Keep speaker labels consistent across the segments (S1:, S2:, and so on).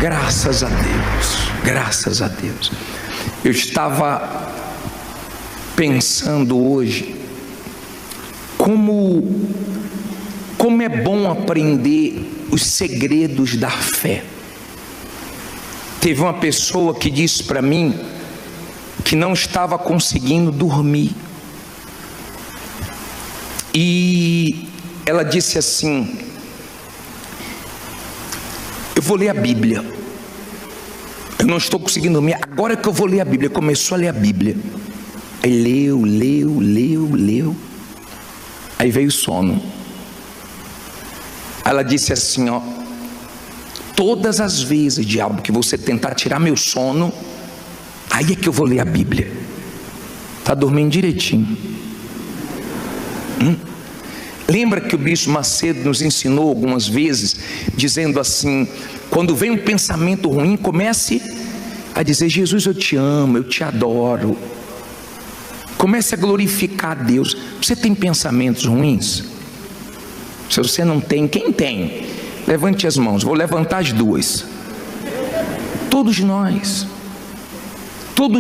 S1: Graças a Deus, graças a Deus. Eu estava pensando hoje como é bom aprender os segredos da fé. Teve uma pessoa que disse para mim que não estava conseguindo dormir, e ela disse assim: eu vou ler a Bíblia, eu não estou conseguindo dormir, agora que eu vou ler a Bíblia. Começou a ler a Bíblia, aí leu, aí veio o sono. Ela disse assim: ó, todas as vezes, diabo, que você tentar tirar meu sono, aí é que eu vou ler a Bíblia. Está dormindo direitinho. Lembra que o Bispo Macedo nos ensinou algumas vezes, dizendo assim: quando vem um pensamento ruim, comece a dizer: Jesus, eu te amo, eu te adoro. Comece a glorificar a Deus. Você tem pensamentos ruins? Se você não tem, quem tem? Levante as mãos. Vou levantar as duas. Todos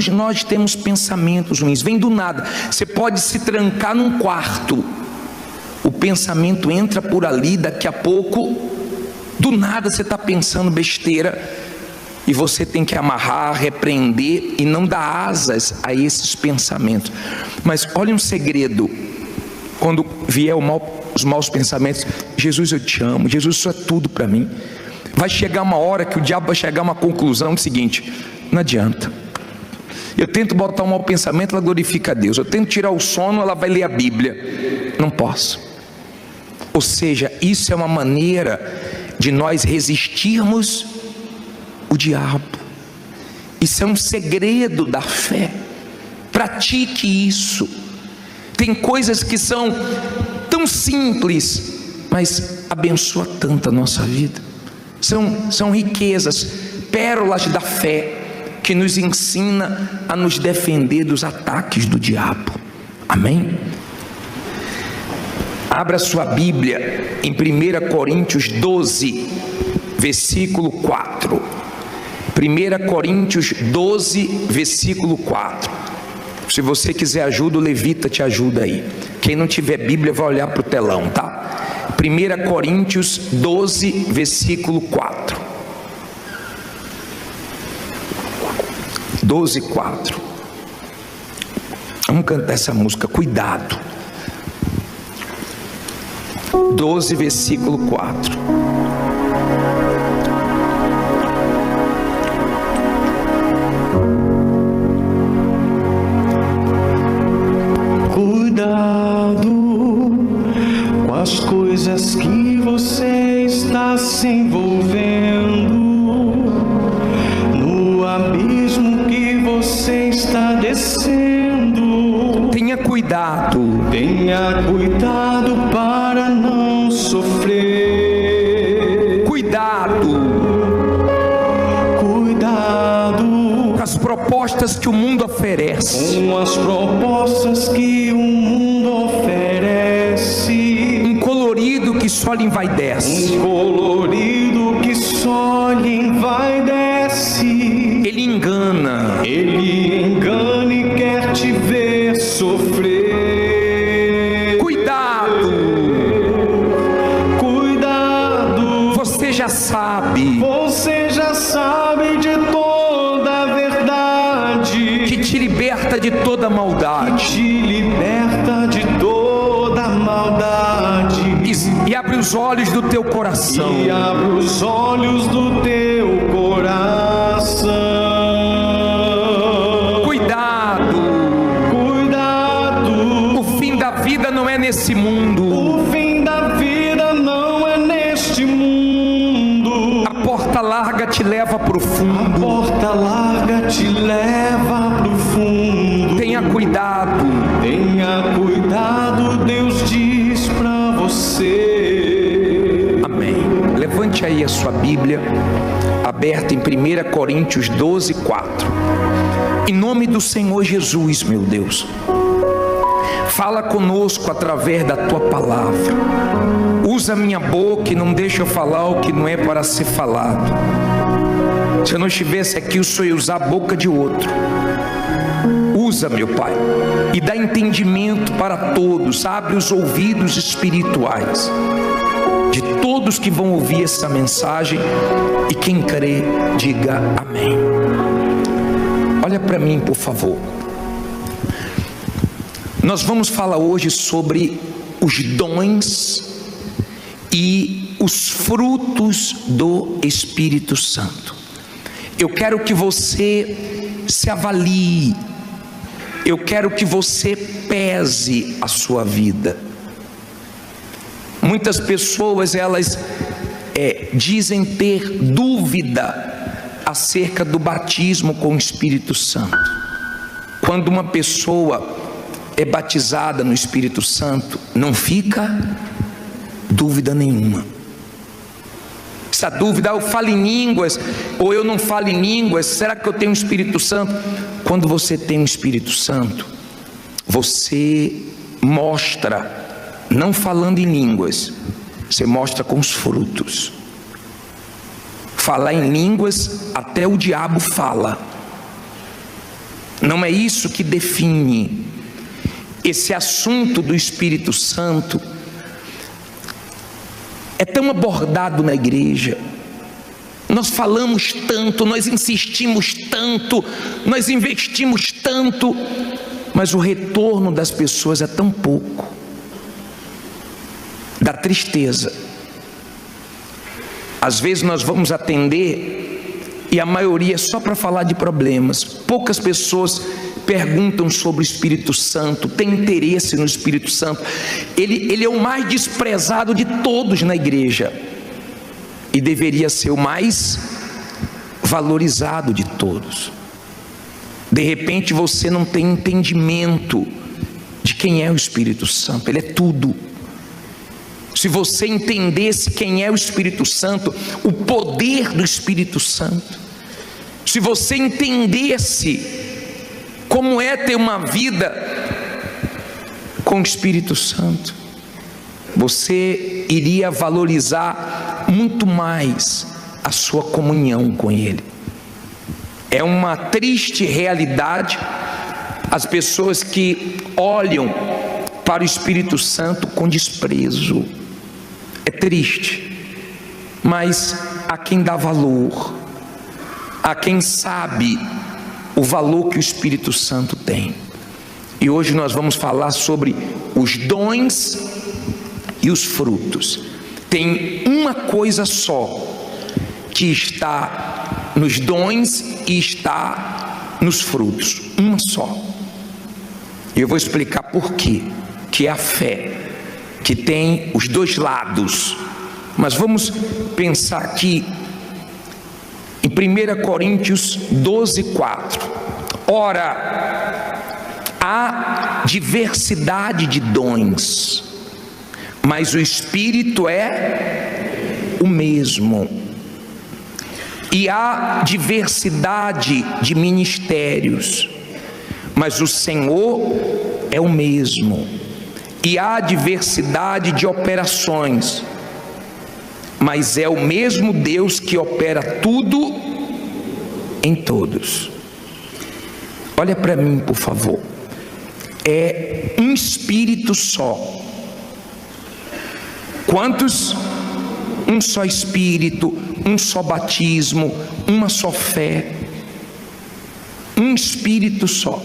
S1: nós temos pensamentos ruins. Vem do nada. Você pode se trancar num quarto, o pensamento entra por ali, daqui a pouco, do nada você está pensando besteira, e você tem que amarrar, repreender e não dar asas a esses pensamentos. Mas olha um segredo: quando vier os maus pensamentos, Jesus, eu te amo, Jesus, isso é tudo para mim. Vai chegar uma hora que o diabo vai chegar a uma conclusão seguinte: não adianta. Eu tento botar um mau pensamento, ela glorifica a Deus. Eu tento tirar o sono, ela vai ler a Bíblia. Não posso. Ou seja, isso é uma maneira de nós resistirmos o diabo. Isso é um segredo da fé. Pratique isso. Tem coisas que são tão simples, mas abençoa tanto a nossa vida. São riquezas, pérolas da fé, que nos ensina a nos defender dos ataques do diabo. Amém? Abra sua Bíblia em 1 Coríntios 12, versículo 4. 1 Coríntios 12, versículo 4. Se você quiser ajuda, o levita te ajuda aí. Quem não tiver Bíblia vai olhar para o telão, tá? 1 Coríntios 12, versículo 4. 12, 4. Vamos cantar essa música, cuidado. 12, versículo 4.
S2: Cuidado com as coisas que você está se envolvendo, no abismo que você está descendo.
S1: Tenha cuidado
S2: para não sofrer.
S1: Cuidado com as propostas que o mundo oferece.
S2: Com as propostas que o mundo oferece.
S1: Um colorido que só lhe envaidece. Ele engana
S2: e quer te ver sofrer.
S1: Cuidado. Você já sabe de toda a verdade, que te liberta de toda maldade. E abre os olhos do teu coração. Cuidado. O fim da vida não é nesse mundo. A porta larga te leva para o fundo. Tenha cuidado.
S2: Deus diz para você.
S1: Amém. Levante aí a sua Bíblia, aberta em 1 Coríntios 12, 4. Em nome do Senhor Jesus, meu Deus, fala conosco através da tua palavra. Usa minha boca e não deixa eu falar o que não é para ser falado. Se eu não estivesse aqui, o Senhor ia usar a boca de outro. Usa, meu Pai, e dá entendimento para todos. Abre os ouvidos espirituais de todos que vão ouvir essa mensagem, e quem crê, diga amém. Olha para mim, por favor. Nós vamos falar hoje sobre os dons e os frutos do Espírito Santo. Eu quero que você se avalie, eu quero que você pese a sua vida. Muitas pessoas, elas dizem ter dúvida acerca do batismo com o Espírito Santo. Quando uma pessoa é batizada no Espírito Santo, não fica dúvida nenhuma. Essa dúvida, eu falo em línguas ou eu não falo em línguas, será que eu tenho o Espírito Santo? Quando você tem o Espírito Santo, você mostra, não falando em línguas, você mostra com os frutos. Falar em línguas, até o diabo fala. Não é isso que define. Esse assunto do Espírito Santo é tão abordado na igreja. Nós falamos tanto, nós insistimos tanto, nós investimos tanto, mas o retorno das pessoas é tão pouco. Dá tristeza. Às vezes nós vamos atender e a maioria é só para falar de problemas. Poucas pessoas perguntam sobre o Espírito Santo, têm interesse no Espírito Santo. Ele é o mais desprezado de todos na igreja e deveria ser o mais valorizado de todos. De repente você não tem entendimento de quem é o Espírito Santo. Ele é tudo. Se você entendesse quem é o Espírito Santo, o poder do Espírito Santo, se você entendesse como é ter uma vida com o Espírito Santo, você iria valorizar muito mais a sua comunhão com Ele. É uma triste realidade as pessoas que olham para o Espírito Santo com desprezo. É triste, mas há quem dá valor, há quem sabe o valor que o Espírito Santo tem. E hoje nós vamos falar sobre os dons e os frutos. Tem uma coisa só que está nos dons e está nos frutos, uma só. E eu vou explicar por quê, que é a fé, que tem os dois lados. Mas vamos pensar aqui em 1 Coríntios 12:4. Ora, há diversidade de dons, mas o Espírito é o mesmo. E há diversidade de ministérios, mas o Senhor é o mesmo. E há diversidade de operações, mas é o mesmo Deus que opera tudo em todos. Olha para mim, por favor. É um Espírito só. Quantos? Um só Espírito, um só batismo, uma só fé. Um Espírito só.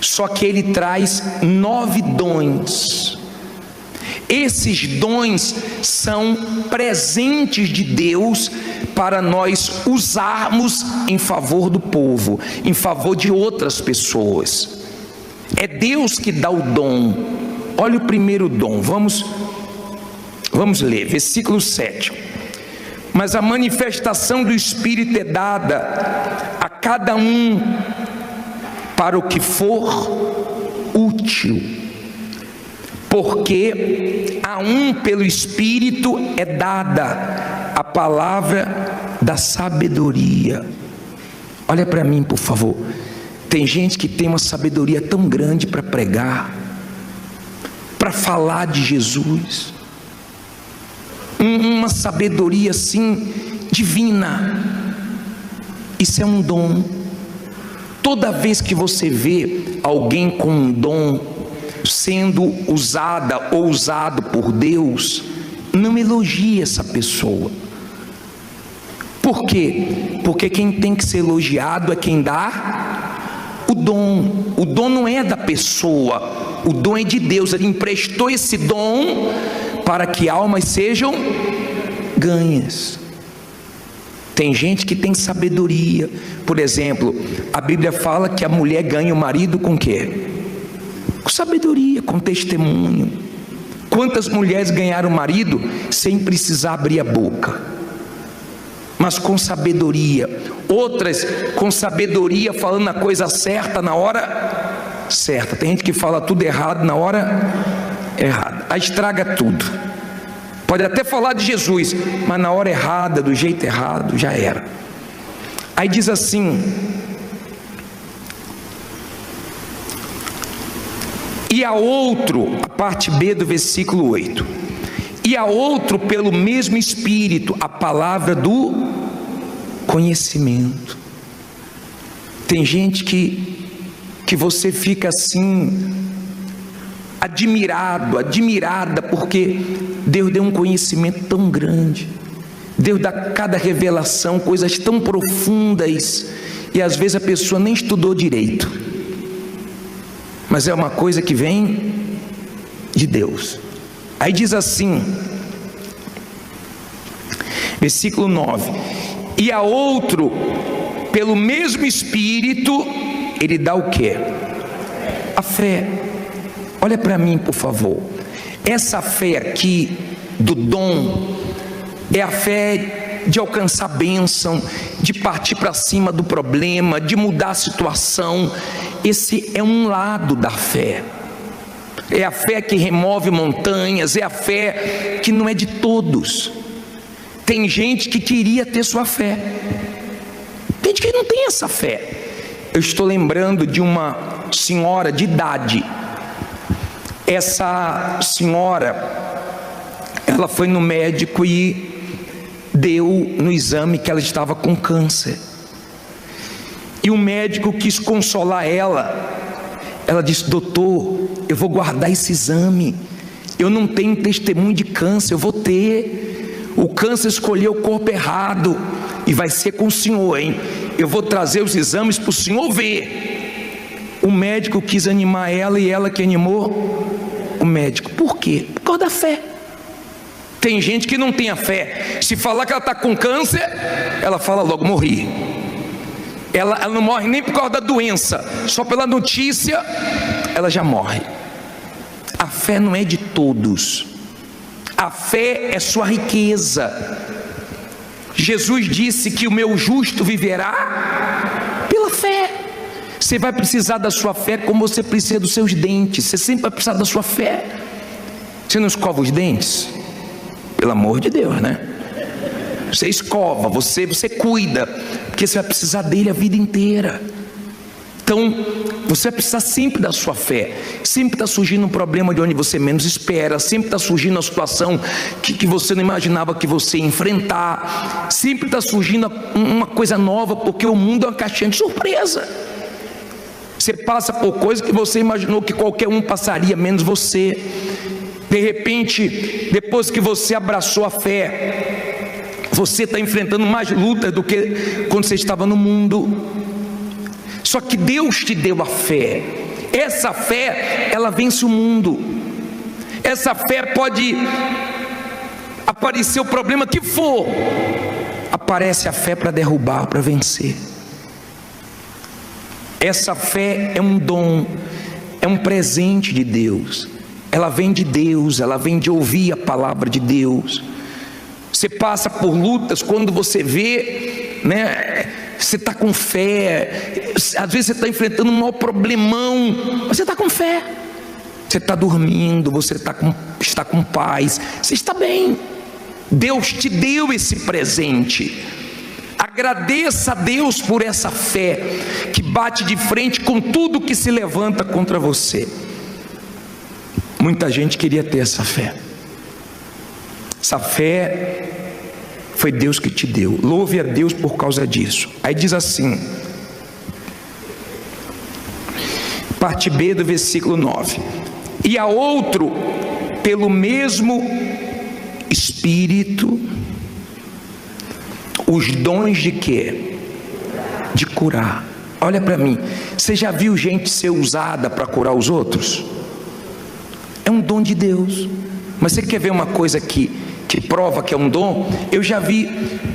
S1: Só que Ele traz 9 dons. Esses dons são presentes de Deus para nós usarmos em favor do povo, em favor de outras pessoas. É Deus que dá o dom. Olha o primeiro dom, vamos ler, versículo 7. Mas a manifestação do Espírito é dada a cada um para o que for útil, porque a um pelo Espírito é dada a palavra da sabedoria. Olha para mim, por favor. Tem gente que tem uma sabedoria tão grande para pregar, para falar de Jesus, uma sabedoria assim divina, Isso é um dom. Toda vez que você vê alguém com um dom sendo usada ou usado por Deus, não elogie essa pessoa. Por quê? Porque quem tem que ser elogiado é quem dá o dom. O dom não é da pessoa, o dom é de Deus. Ele emprestou esse dom para que almas sejam ganhas. Tem gente que tem sabedoria. Por exemplo, a Bíblia fala que a mulher ganha o marido com quê? Com sabedoria, com testemunho. Quantas mulheres ganharam o marido sem precisar abrir a boca, mas com sabedoria? Outras com sabedoria, falando a coisa certa na hora certa. Tem gente que fala tudo errado na hora errada, aí estraga tudo. Pode até falar de Jesus, mas na hora errada, do jeito errado, já era. Aí diz assim: e a outro, a parte B do versículo 8, e a outro pelo mesmo Espírito, a palavra do conhecimento. Tem gente que você fica assim, admirada, porque Deus deu um conhecimento tão grande. Deus dá cada revelação, coisas tão profundas, e às vezes a pessoa nem estudou direito, mas é uma coisa que vem de Deus. Aí diz assim, versículo 9: e a outro pelo mesmo Espírito ele dá o quê? A fé. Olha para mim, por favor. Essa fé aqui do dom é a fé de alcançar bênção, de partir para cima do problema, de mudar a situação. Esse é um lado da fé. É a fé que remove montanhas, é a fé que não é de todos. Tem gente que queria ter sua fé, tem gente que não tem essa fé. Eu estou lembrando de uma senhora de idade. Essa senhora, ela foi no médico e deu no exame que ela estava com câncer. E o médico quis consolar ela. Ela disse: doutor, eu vou guardar esse exame, eu não tenho testemunho de câncer, eu vou ter. O câncer escolheu o corpo errado, e vai ser com o senhor, hein? Eu vou trazer os exames para o senhor ver. O médico quis animar ela, e ela que animou o médico. Por quê? Por causa da fé. Tem gente que não tem a fé. Se falar que ela está com câncer, ela fala logo: morri. Ela não morre nem por causa da doença, só pela notícia ela já morre. A fé não é de todos. A fé é sua riqueza. Jesus disse que o meu justo viverá pela fé. Você vai precisar da sua fé como você precisa dos seus dentes. Você sempre vai precisar da sua fé. Você não escova os dentes? Pelo amor de Deus, né? Você escova, você cuida, porque você vai precisar dele a vida inteira. Então, você vai precisar sempre da sua fé. Sempre está surgindo um problema de onde você menos espera. Sempre está surgindo uma situação que você não imaginava que você ia enfrentar. Sempre está surgindo uma coisa nova, porque o mundo é uma caixinha de surpresa. Você passa por coisas que você imaginou que qualquer um passaria, menos você. De repente, depois que você abraçou a fé, você está enfrentando mais lutas do que quando você estava no mundo. Só que Deus te deu a fé. Essa fé, ela vence o mundo. Essa fé pode aparecer o problema que for, aparece a fé para derrubar, para vencer. Essa fé é um dom, é um presente de Deus. Ela vem de Deus, ela vem de ouvir a palavra de Deus. Você passa por lutas, quando você vê, né, você está com fé. Às vezes você está enfrentando um maior problemão, mas você está com fé. Você está dormindo, você está com paz, você está bem. Deus te deu esse presente. Agradeça a Deus por essa fé que bate de frente com tudo que se levanta contra você. Muita gente queria ter essa fé. Essa fé Foi Deus que te deu. Louve a Deus por causa disso. Aí diz assim, parte B do versículo 9: e a outro, pelo mesmo Espírito, os dons de quê? De curar. Olha para mim, você já viu gente ser usada para curar os outros? É um dom de Deus. Mas você quer ver uma coisa que prova que é um dom? Eu já vi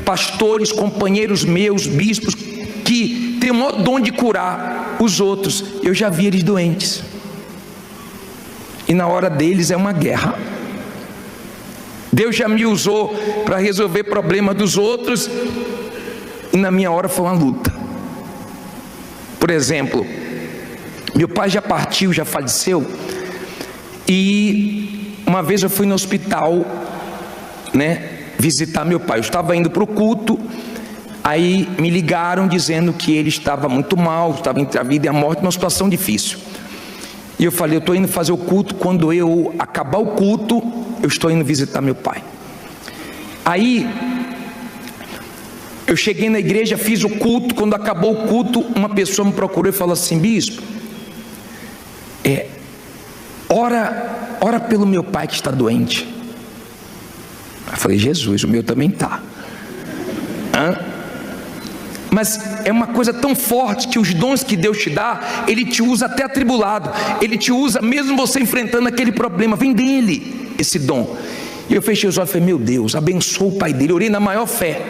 S1: pastores, companheiros meus, bispos, que têm o maior dom de curar os outros. Eu já vi eles doentes, e na hora deles é uma guerra. Deus já me usou para resolver problemas dos outros, e na minha hora foi uma luta. Por exemplo, meu pai já partiu, já faleceu, e uma vez eu fui no hospital, visitar meu pai. Eu estava indo para o culto, aí me ligaram dizendo que ele estava muito mal, estava entre a vida e a morte, numa situação difícil. E eu falei, eu estou indo fazer o culto, quando eu acabar o culto, eu estou indo visitar meu pai. Aí, eu cheguei na igreja, fiz o culto. Quando acabou o culto, uma pessoa me procurou e falou assim: bispo, ora pelo meu pai que está doente. Eu falei, Jesus, o meu também está. Mas é uma coisa tão forte que os dons que Deus te dá, Ele te usa até atribulado. Ele te usa mesmo você enfrentando aquele problema. Vem dele esse dom. E eu fechei os olhos e falei, meu Deus, abençoa o pai dele. Eu orei na maior fé.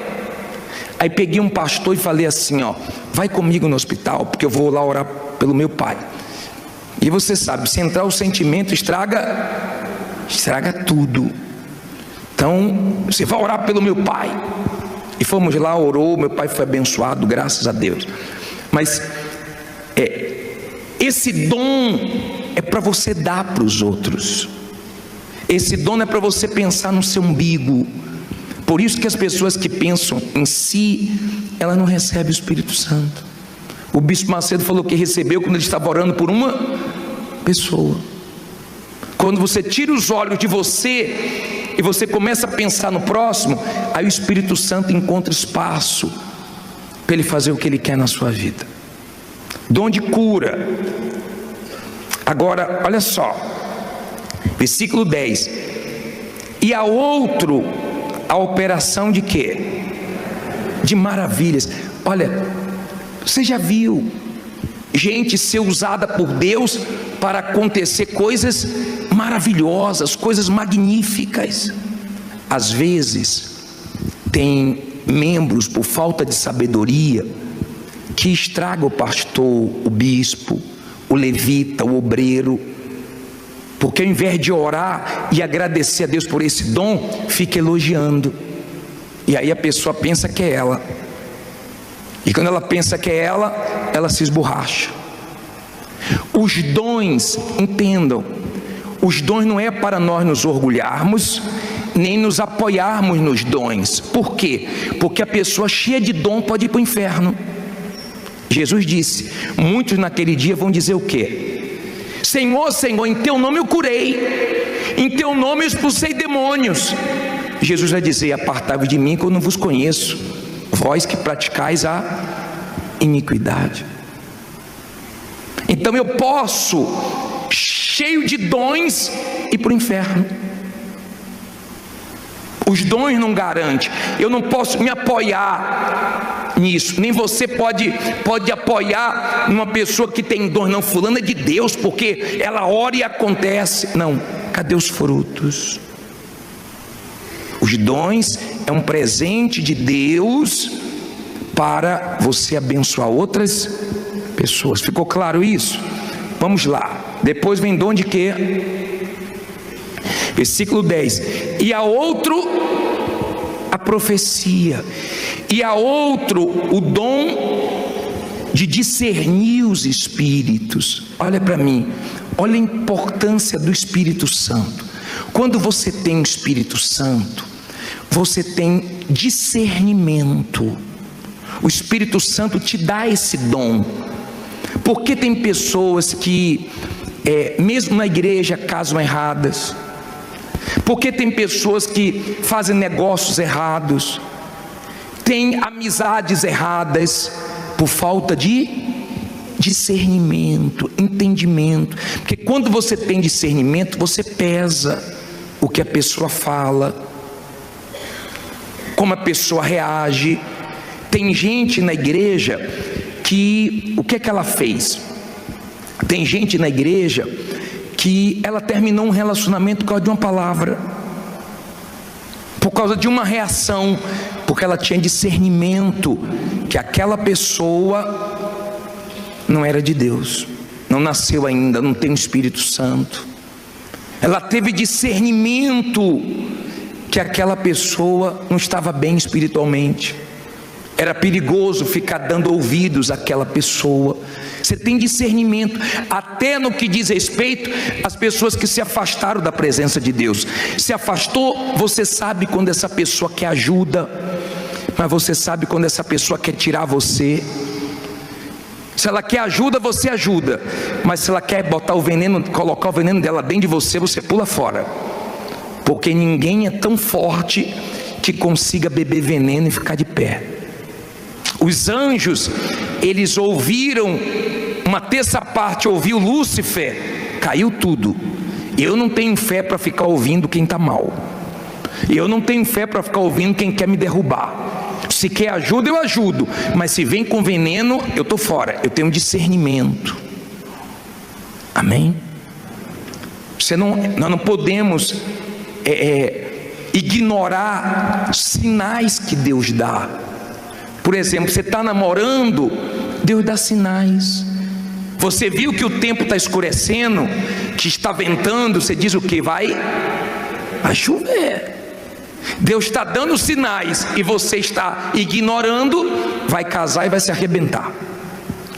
S1: Aí peguei um pastor e falei assim, vai comigo no hospital, porque eu vou lá orar pelo meu pai. E você sabe, se entrar o sentimento, estraga tudo. Então, você vai orar pelo meu pai. E fomos lá, orou, meu pai foi abençoado, graças a Deus. Mas esse dom é para você dar para os outros. Esse dom não é para você pensar no seu umbigo. Por isso que as pessoas que pensam em si, elas não recebem o Espírito Santo. O bispo Macedo falou que recebeu quando ele estava orando por uma pessoa. Quando você tira os olhos de você e você começa a pensar no próximo, aí o Espírito Santo encontra espaço para ele fazer o que ele quer na sua vida. Dom de cura. Agora, olha só, versículo 10: e a outro, a operação de quê? De maravilhas. Olha, você já viu gente ser usada por Deus para acontecer coisas maravilhosas, coisas magníficas? Às vezes tem membros, por falta de sabedoria, que estraga o pastor, o bispo, o levita, o obreiro, porque ao invés de orar e agradecer a Deus por esse dom, fica elogiando. E aí a pessoa pensa que é ela. E quando ela pensa que é ela, ela se esborracha. Os dons, entendam, os dons não é para nós nos orgulharmos, nem nos apoiarmos nos dons. Por quê? Porque a pessoa cheia de dom pode ir para o inferno. Jesus disse, muitos naquele dia vão dizer o quê? Senhor, Senhor, em teu nome eu curei, em teu nome eu expulsei demônios. Jesus vai dizer, apartai-vos de mim que eu não vos conheço, vós que praticais a iniquidade. Então eu posso, cheio de dons, ir para o inferno. Os dons não garantem. Eu não posso me apoiar nisso. Nem você pode apoiar numa pessoa que tem dons. Não, fulano é de Deus, porque ela ora e acontece. Não, cadê os frutos? Os dons é um presente de Deus para você abençoar outras pessoas. Ficou claro isso? Vamos lá. Depois vem dom de quê? Versículo 10: e a outro a profecia, e a outro o dom de discernir os espíritos. Olha para mim, olha a importância do Espírito Santo. Quando você tem o Espírito Santo, você tem discernimento. O Espírito Santo te dá esse dom. Porque tem pessoas que mesmo na igreja casam erradas, porque tem pessoas que fazem negócios errados, tem amizades erradas por falta de discernimento, entendimento. Porque quando você tem discernimento, você pesa o que a pessoa fala, como a pessoa reage. Tem gente na igreja que, o que é que ela fez? Tem gente na igreja que ela terminou um relacionamento por causa de uma palavra, por causa de uma reação, porque ela tinha discernimento que aquela pessoa não era de Deus, não nasceu ainda, não tem o Espírito Santo. Ela teve discernimento que aquela pessoa não estava bem espiritualmente. Era perigoso ficar dando ouvidos àquela pessoa. Você tem discernimento, até no que diz respeito às pessoas que se afastaram da presença de Deus. Se afastou, você sabe quando essa pessoa quer ajuda, mas você sabe quando essa pessoa quer tirar você. Se ela quer ajuda, você ajuda, mas se ela quer botar o veneno, colocar o veneno dela dentro de você, você pula fora, porque ninguém é tão forte que consiga beber veneno e ficar de pé. Os anjos, eles ouviram, uma terça parte ouviu Lúcifer, caiu tudo. Eu não tenho fé para ficar ouvindo quem está mal, eu não tenho fé para ficar ouvindo quem quer me derrubar. Se quer ajuda, eu ajudo, mas se vem com veneno, eu estou fora. Eu tenho discernimento. Amém? Nós não podemos ignorar sinais que Deus dá. Por exemplo, você está namorando, Deus dá sinais. Você viu que o tempo está escurecendo, que está ventando, você diz o que? Vai chover. Deus está dando sinais e você está ignorando, vai casar e vai se arrebentar.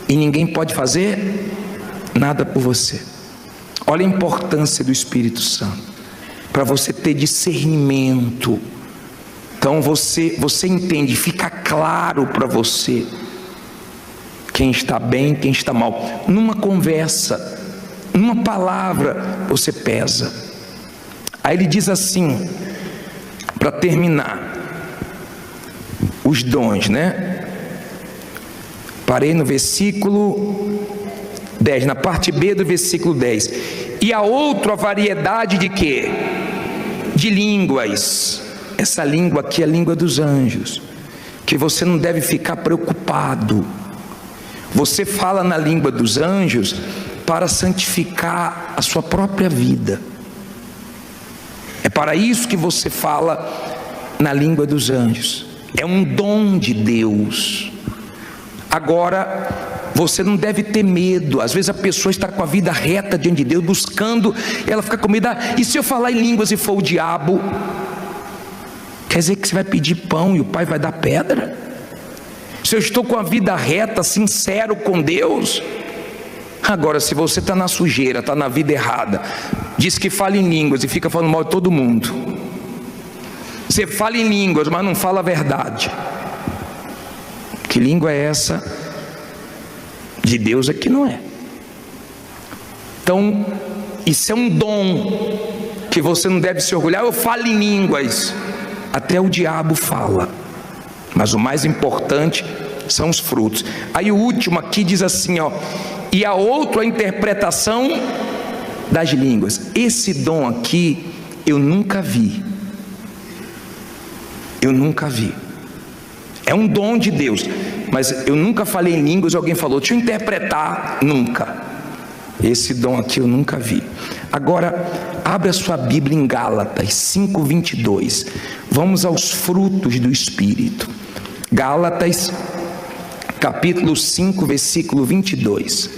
S1: E ninguém pode fazer nada por você. Olha a importância do Espírito Santo, para você ter discernimento. Então você entende, fica claro para você quem está bem, quem está mal. Numa conversa, numa palavra, você pesa. Aí ele diz assim, para terminar, os dons, né? Parei no versículo 10, na parte B do versículo 10. E a outra variedade de quê? De línguas. Essa língua aqui é a língua dos anjos, que você não deve ficar preocupado. Você fala na língua dos anjos para santificar a sua própria vida. É para isso que você fala na língua dos anjos. É um dom de Deus. Agora, você não deve ter medo. Às vezes a pessoa está com a vida reta diante de Deus, buscando, ela fica com medo. E se eu falar em línguas e for o diabo? Quer dizer que você vai pedir pão e o pai vai dar pedra? Se eu estou com a vida reta, sincero com Deus? Agora, se você está na sujeira, está na vida errada, diz que fala em línguas e fica falando mal de todo mundo. Você fala em línguas, mas não fala a verdade. Que língua é essa? De Deus aqui não é. Então, isso é um dom que você não deve se orgulhar. Eu falo em línguas. Até o diabo fala. Mas o mais importante são os frutos. Aí o último aqui diz assim, ó. E a outra, a interpretação das línguas. Esse dom aqui eu nunca vi. Eu nunca vi. É um dom de Deus, mas eu nunca falei em línguas. Alguém falou, deixa eu interpretar. Nunca. Esse dom aqui eu nunca vi. Agora, abre a sua Bíblia em Gálatas 5:22. Vamos aos frutos do Espírito. Gálatas, capítulo 5, versículo 22.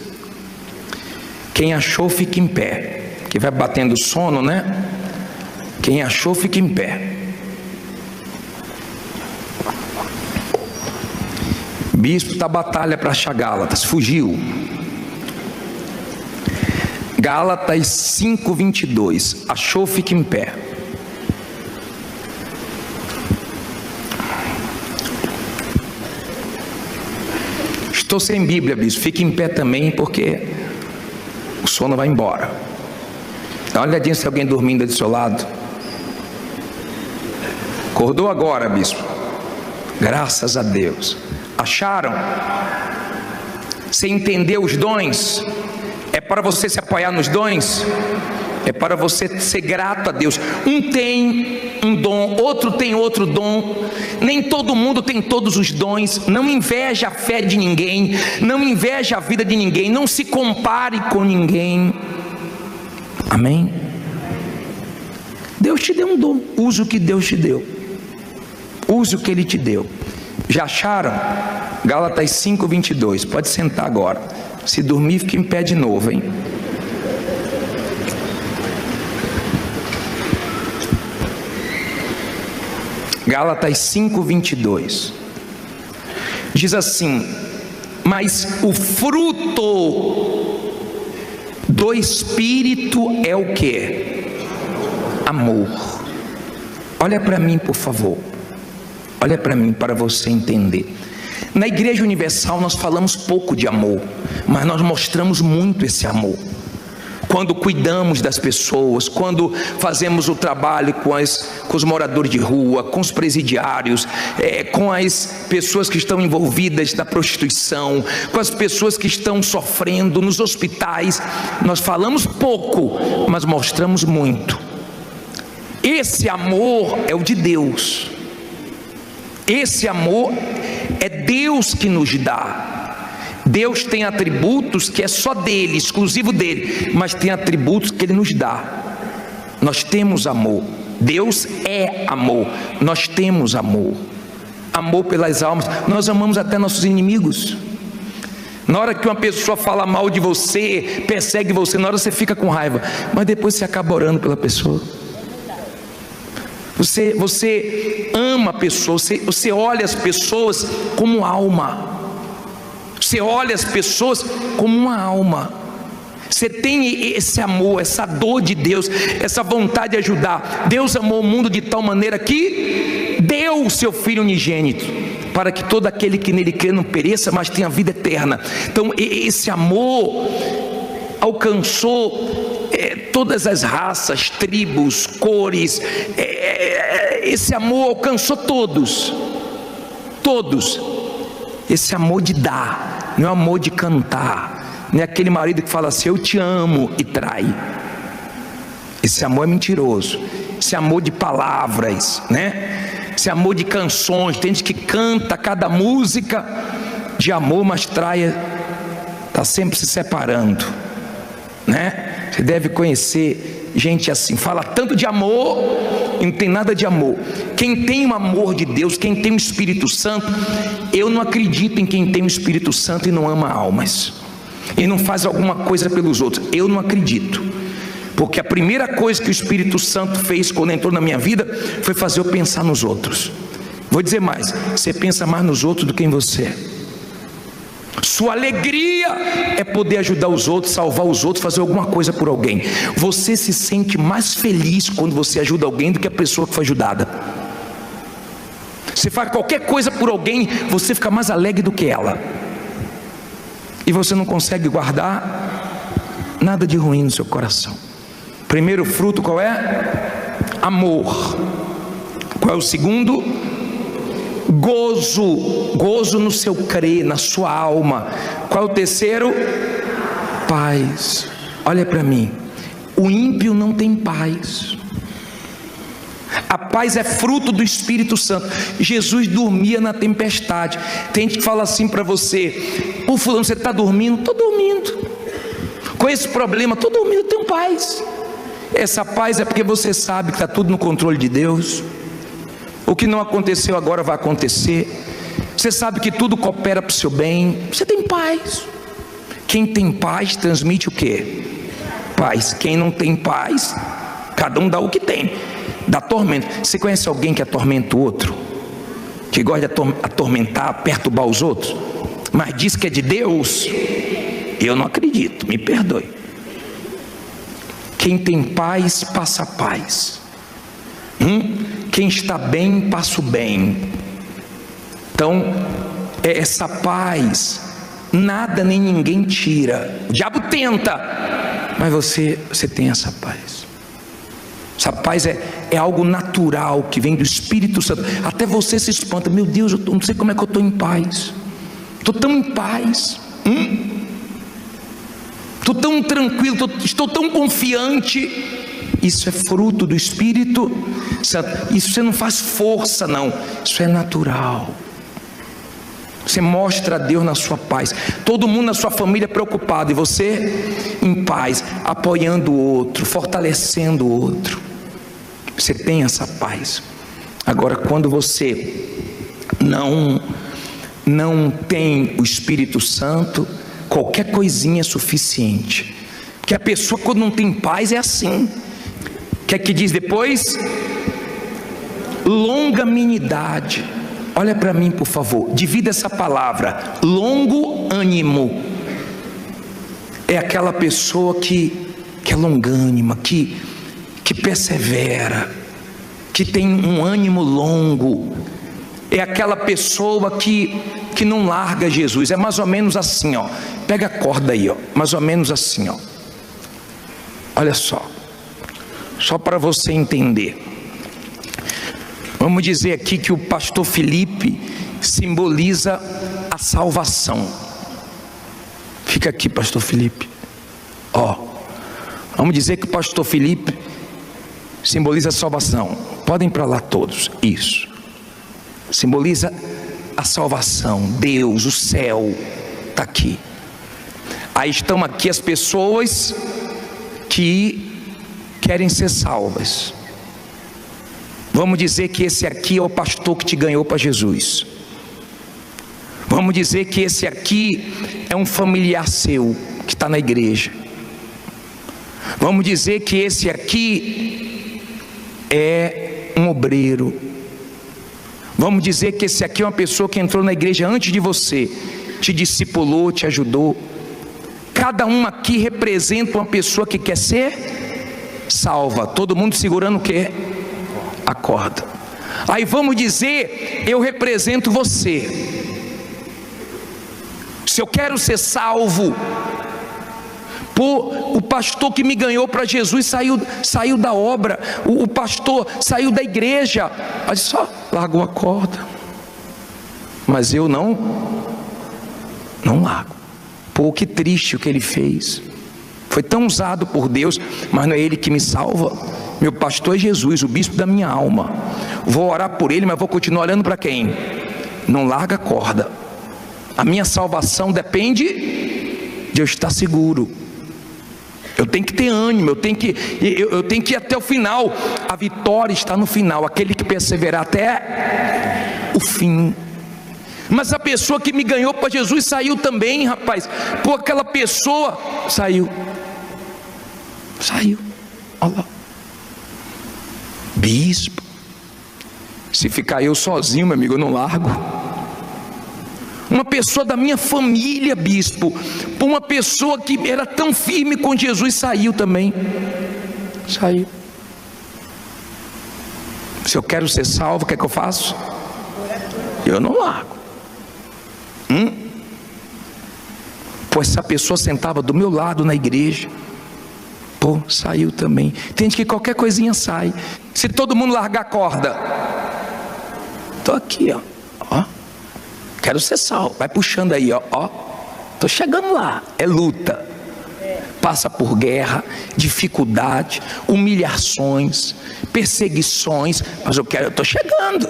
S1: Quem achou, fica em pé. Que vai batendo sono, né? Quem achou, fica em pé. Bispo está batalha para achar Gálatas, fugiu. Gálatas 5:22. Achou, fica em pé. Estou sem Bíblia, bispo. Fique em pé também, porque o sono vai embora. Dá uma olhadinha se tem alguém dormindo do seu lado. Acordou agora, bispo? Graças a Deus. Acharam? Você entendeu os dons? É para você se apoiar nos dons? É para você ser grato a Deus. Um tem um dom, outro tem outro dom. Nem todo mundo tem todos os dons. Não inveje a fé de ninguém. Não inveje a vida de ninguém. Não se compare com ninguém. Amém? Deus te deu um dom. Use o que Deus te deu. Use o que Ele te deu. Já acharam? Gálatas 5:22. Pode sentar agora. Se dormir, fica em pé de novo, hein? Gálatas 5:22. Diz assim: mas o fruto do Espírito é o quê? Amor. Olha para mim, por favor. Olha para mim, para você entender. Na Igreja Universal nós falamos pouco de amor, mas nós mostramos muito esse amor. Quando cuidamos das pessoas, quando fazemos o trabalho com os moradores de rua, com os presidiários, com as pessoas que estão envolvidas na prostituição, com as pessoas que estão sofrendo nos hospitais, nós falamos pouco, mas mostramos muito. Esse amor é o de Deus. Esse amor é Deus que nos dá. Deus tem atributos que é só dele, exclusivo dele, mas tem atributos que ele nos dá. Nós temos amor. Deus é amor. Nós temos amor. Amor pelas almas. Nós amamos até nossos inimigos. Na hora que uma pessoa fala mal de você, persegue você, na hora você fica com raiva, mas depois você acaba orando pela pessoa. Você ama a pessoa, você olha as pessoas como alma. Você olha as pessoas como uma alma. Você tem esse amor, essa dor de Deus, essa vontade de ajudar. Deus amou o mundo de tal maneira que deu o seu Filho unigênito, para que todo aquele que nele crê não pereça, mas tenha vida eterna. Então esse amor alcançou todas as raças, tribos, cores. Esse amor alcançou todos. Esse amor de dar, não é amor de cantar, não é aquele marido que fala assim, eu te amo, e trai. Esse amor é mentiroso. Esse amor de palavras, né? Esse amor de canções. Tem gente que canta cada música de amor, mas trai, está sempre se separando, né? Você deve conhecer gente assim, fala tanto de amor e não tem nada de amor. Quem tem o amor de Deus, quem tem o Espírito Santo, eu não acredito em quem tem o Espírito Santo e não ama almas, e não faz alguma coisa pelos outros. Eu não acredito, porque a primeira coisa que o Espírito Santo fez quando entrou na minha vida foi fazer eu pensar nos outros. Vou dizer mais, você pensa mais nos outros do que em você. Sua alegria é poder ajudar os outros, salvar os outros, fazer alguma coisa por alguém. Você se sente mais feliz quando você ajuda alguém do que a pessoa que foi ajudada. Você faz qualquer coisa por alguém, você fica mais alegre do que ela. E você não consegue guardar nada de ruim no seu coração. Primeiro fruto qual é? Amor. Qual é o segundo? Gozo no seu crer, na sua alma. Qual é o terceiro? Paz. Olha para mim, o ímpio não tem paz. A paz é fruto do Espírito Santo. Jesus dormia na tempestade. Tem gente que fala assim para você, ô fulano, você está dormindo? Estou dormindo. Com esse problema, estou dormindo, tenho paz. Essa paz é porque você sabe que está tudo no controle de Deus. O que não aconteceu agora vai acontecer. Você sabe que tudo coopera para o seu bem. Você tem paz. Quem tem paz transmite o quê? Paz. Quem não tem paz, cada um dá o que tem. Dá tormento. Você conhece alguém que atormenta o outro? Que gosta de atormentar, perturbar os outros? Mas diz que é de Deus? Eu não acredito, me perdoe. Quem tem paz, passa paz. Quem está bem, passa o bem. Então, essa paz, nada nem ninguém tira. O diabo tenta, mas você tem essa paz. Essa paz é algo natural que vem do Espírito Santo. Até você se espanta: meu Deus, eu não sei como é que eu estou em paz. Estou tão em paz, estou tão tranquilo, estou tão confiante. Isso é fruto do Espírito Santo. Isso você não faz força, não. Isso é natural. Você mostra a Deus na sua paz. Todo mundo na sua família preocupado, e você em paz, apoiando o outro, fortalecendo o outro. Você tem essa paz. Agora, quando você não tem o Espírito Santo, qualquer coisinha é suficiente. Porque a pessoa, quando não tem paz, é assim. O que é que diz depois? Longanimidade. Olha para mim, por favor, divida essa palavra. Longo ânimo é aquela pessoa que é longânima, que persevera, que tem um ânimo longo. É aquela pessoa que não larga Jesus. É mais ou menos assim, ó. Pega a corda aí, ó. Mais ou menos assim, ó. Olha só para você entender. Vamos dizer aqui que o pastor Felipe simboliza a salvação. Fica aqui, pastor Felipe. Ó, vamos dizer que o pastor Felipe simboliza a salvação. Podem ir para lá todos. Isso. Simboliza a salvação. Deus, o céu, está aqui. Aí estão aqui as pessoas que querem ser salvas. Vamos dizer que esse aqui é o pastor que te ganhou para Jesus. Vamos dizer que esse aqui é um familiar seu que está na igreja. Vamos dizer que esse aqui é um obreiro. Vamos dizer que esse aqui é uma pessoa que entrou na igreja antes de você, te discipulou, te ajudou. Cada um aqui representa uma pessoa que quer ser salva. Todo mundo segurando o quê? A corda. Aí vamos dizer, eu represento você. Se eu quero ser salvo, o pastor que me ganhou para Jesus saiu da obra, o pastor saiu da igreja, aí só largou a corda. Mas eu não largo. Pô, que triste o que ele fez. Foi tão usado por Deus, mas não é ele que me salva. Meu pastor é Jesus, o bispo da minha alma. Vou orar por ele, mas vou continuar olhando para quem? Não larga a corda. A minha salvação depende de eu estar seguro. Eu tenho que ter ânimo, eu tenho que ir até o final. A vitória está no final, aquele que perseverar até o fim. Mas a pessoa que me ganhou para Jesus saiu também, rapaz. Pô, aquela pessoa saiu. Olha lá. Bispo, se ficar eu sozinho, meu amigo, eu não largo. Uma pessoa da minha família, bispo, uma pessoa que era tão firme com Jesus, saiu também. Saiu. Se eu quero ser salvo, o que é que eu faço? Eu não largo. Pô, essa pessoa sentava do meu lado na igreja. Pô, saiu também. Tem gente que qualquer coisinha sai. Se todo mundo largar a corda, tô aqui, ó. Quero ser salvo. Vai puxando aí, ó. Tô chegando lá. É luta. Passa por guerra, dificuldade, humilhações, perseguições. Mas eu tô chegando.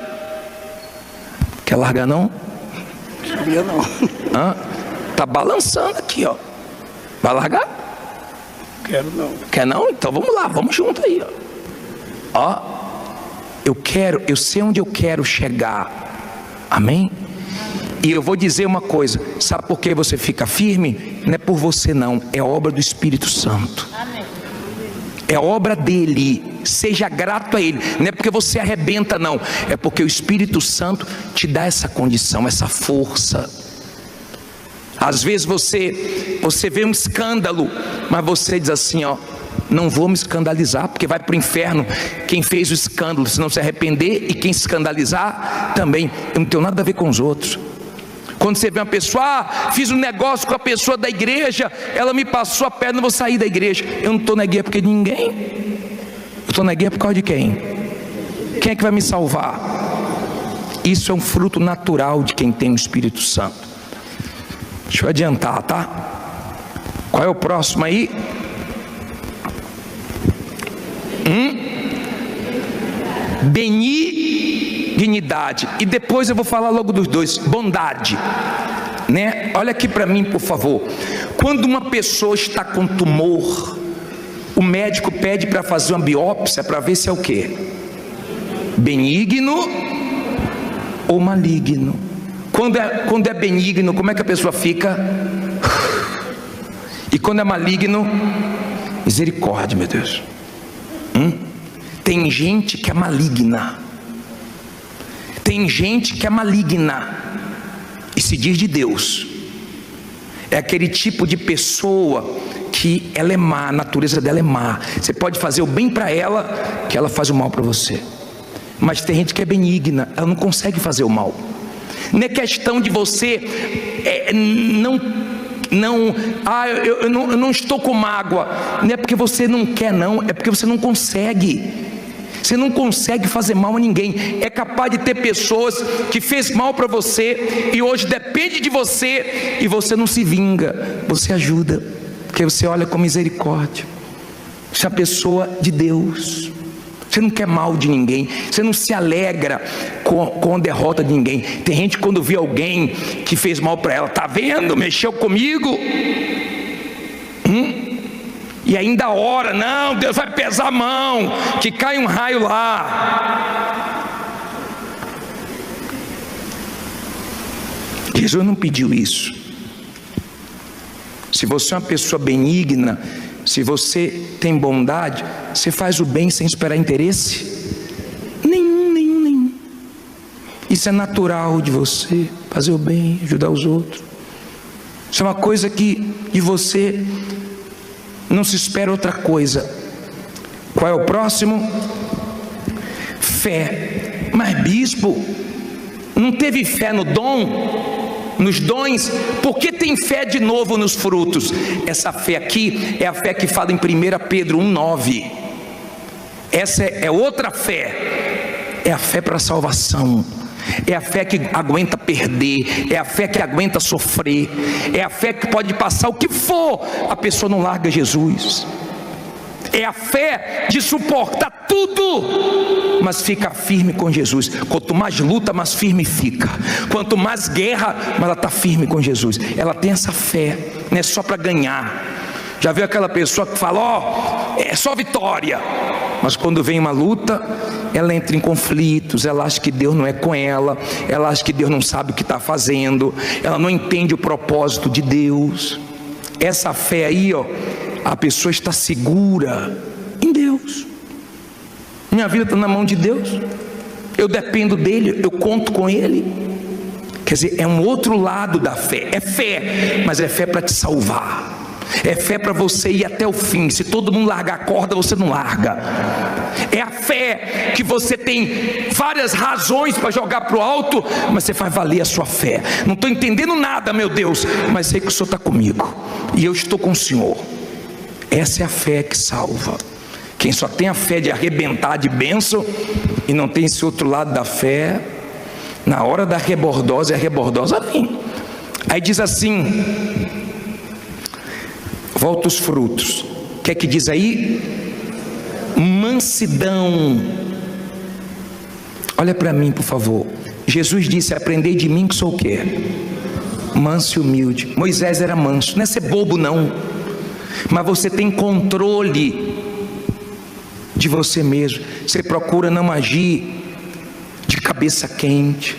S1: Quer largar não?
S3: Sabia não.
S1: Tá balançando aqui, ó. Vai largar?
S3: Quero não.
S1: Quer não? Então vamos lá, vamos junto aí, ó. Eu sei onde eu quero chegar. Amém? E eu vou dizer uma coisa, sabe por que você fica firme? Não é por você não, é obra do Espírito Santo. Amém. É obra dele. Seja grato a ele. Não é porque você arrebenta não, é porque o Espírito Santo te dá essa condição, essa força. Às vezes você vê um escândalo, mas você diz assim, ó, não vou me escandalizar, porque vai para o inferno quem fez o escândalo, se não se arrepender, e quem se escandalizar também. Eu não tenho nada a ver com os outros. Quando você vê uma pessoa, fiz um negócio com a pessoa da igreja, ela me passou a perna, eu vou sair da igreja. Eu não estou na igreja porque ninguém. Eu estou na guerra por causa de quem? Quem é que vai me salvar? Isso é um fruto natural de quem tem o Espírito Santo. Deixa eu adiantar, tá? Qual é o próximo aí? Benignidade. E depois eu vou falar logo dos dois. Bondade, né? Olha aqui para mim, por favor. Quando uma pessoa está com tumor, o médico pede para fazer uma biópsia para ver se é o quê? Benigno ou maligno. Quando é benigno, como é que a pessoa fica? E quando é maligno, misericórdia, meu Deus. Tem gente que é maligna. Tem gente que é maligna e se diz de Deus. É aquele tipo de pessoa que ela é má, a natureza dela é má. Você pode fazer o bem para ela, que ela faz o mal para você. Mas tem gente que é benigna, ela não consegue fazer o mal. Não é questão de você eu não estou com mágoa. Não é porque você não quer, não, é porque você não consegue. Você não consegue fazer mal a ninguém. É capaz de ter pessoas que fez mal para você e hoje depende de você e você não se vinga, você ajuda, porque você olha com misericórdia. Você é uma pessoa de Deus. Você não quer mal de ninguém. Você não se alegra com a derrota de ninguém. Tem gente que quando vê alguém que fez mal para ela, tá vendo? Mexeu comigo. E ainda ora, não, Deus vai pesar a mão, que cai um raio lá. Jesus não pediu isso. Se você é uma pessoa benigna, se você tem bondade, você faz o bem sem esperar interesse nenhum. Isso é natural de você, fazer o bem, ajudar os outros. Isso é uma coisa que de você não se espera outra coisa. Qual é o próximo? Fé. Mas bispo, não teve fé no dom, nos dons? Por que tem fé de novo nos frutos? Essa fé aqui é a fé que fala em 1 Pedro 1,9. Essa é outra fé. É a fé para a salvação. É a fé que aguenta perder, é a fé que aguenta sofrer, é a fé que pode passar o que for, a pessoa não larga Jesus. É a fé de suportar tudo, mas fica firme com Jesus. Quanto mais luta, mais firme fica. Quanto mais guerra, mas ela está firme com Jesus. Ela tem essa fé, não é só para ganhar. Já viu aquela pessoa que fala, é só vitória, mas quando vem uma luta, ela entra em conflitos, ela acha que Deus não é com ela, ela acha que Deus não sabe o que está fazendo, ela não entende o propósito de Deus. Essa fé aí, a pessoa está segura em Deus. Minha vida está na mão de Deus, eu dependo dele, eu conto com ele. Quer dizer, é um outro lado da fé. É fé, mas é fé para te salvar. É fé para você ir até o fim. Se todo mundo largar a corda, você não larga. É a fé que você tem várias razões para jogar para o alto, mas você faz valer a sua fé. Não estou entendendo nada, meu Deus, mas sei que o Senhor está comigo e eu estou com o Senhor. Essa é a fé que salva. Quem só tem a fé de arrebentar de bênção e não tem esse outro lado da fé, na hora da rebordosa, a rebordosa vem. Aí diz assim, volta os frutos. O que é que diz aí? Mansidão. Olha para mim, por favor. Jesus disse, aprendei de mim que sou o quê? Manso e humilde. Moisés era manso. Não é ser bobo não, mas você tem controle de você mesmo. Você procura não agir de cabeça quente.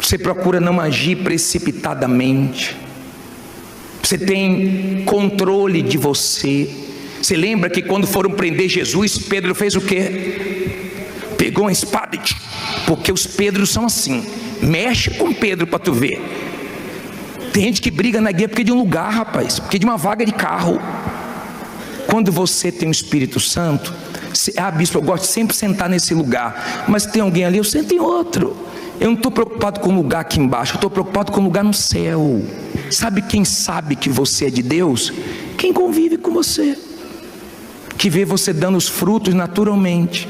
S1: Você procura não agir precipitadamente. Você tem controle de você. Você lembra que quando foram prender Jesus, Pedro fez o quê? Pegou uma espada e... Porque os Pedros são assim. Mexe com Pedro para tu ver. Tem gente que briga na guerra porque de um lugar, rapaz, porque de uma vaga de carro. Quando você tem o Espírito Santo, bispo, eu gosto de sempre sentar nesse lugar, mas tem alguém ali, eu sento em outro. Eu não estou preocupado com o lugar aqui embaixo, eu estou preocupado com o lugar no céu. Sabe quem sabe que você é de Deus? Quem convive com você. que vê você dando os frutos naturalmente.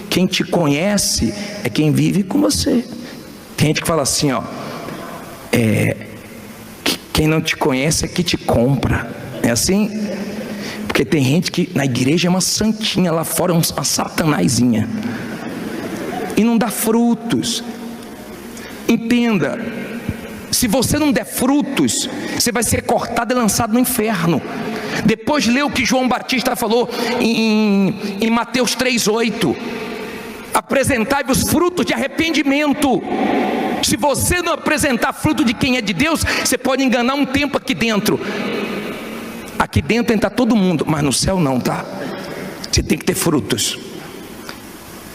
S1: Quem te conhece é quem vive com você. Tem gente que fala assim, ó, quem não te conhece é que te compra. É assim? Porque tem gente que na igreja é uma santinha, lá fora é uma satanazinha, e não dá frutos. Entenda, se você não der frutos, você vai ser cortado e lançado no inferno. Depois lê o que João Batista falou em Mateus 3,8: apresentai-vos frutos de arrependimento. Se você não apresentar fruto de quem é de Deus, você pode enganar um tempo aqui dentro. Aqui dentro entra todo mundo, mas no céu não, tá? Você tem que ter frutos.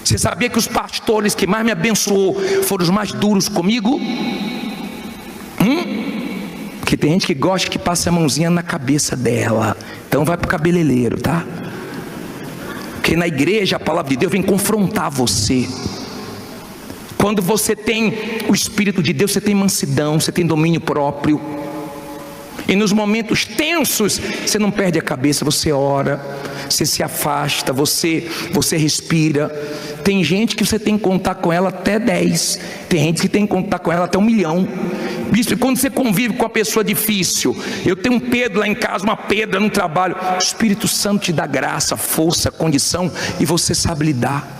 S1: Você sabia que os pastores que mais me abençoou foram os mais duros comigo? Porque tem gente que gosta que passe a mãozinha na cabeça dela. Então vai pro cabeleireiro, tá? Porque na igreja a palavra de Deus vem confrontar você. Quando você tem o Espírito de Deus, você tem mansidão, você tem domínio próprio. E nos momentos tensos, você não perde a cabeça, você ora, você se afasta, você respira. Tem gente que você tem que contar com ela até 10. Tem gente que tem que contar com ela até 1 milhão. Isso, quando você convive com uma pessoa difícil, eu tenho um Pedro lá em casa, uma Pedra no trabalho, o Espírito Santo te dá graça, força, condição, e você sabe lidar.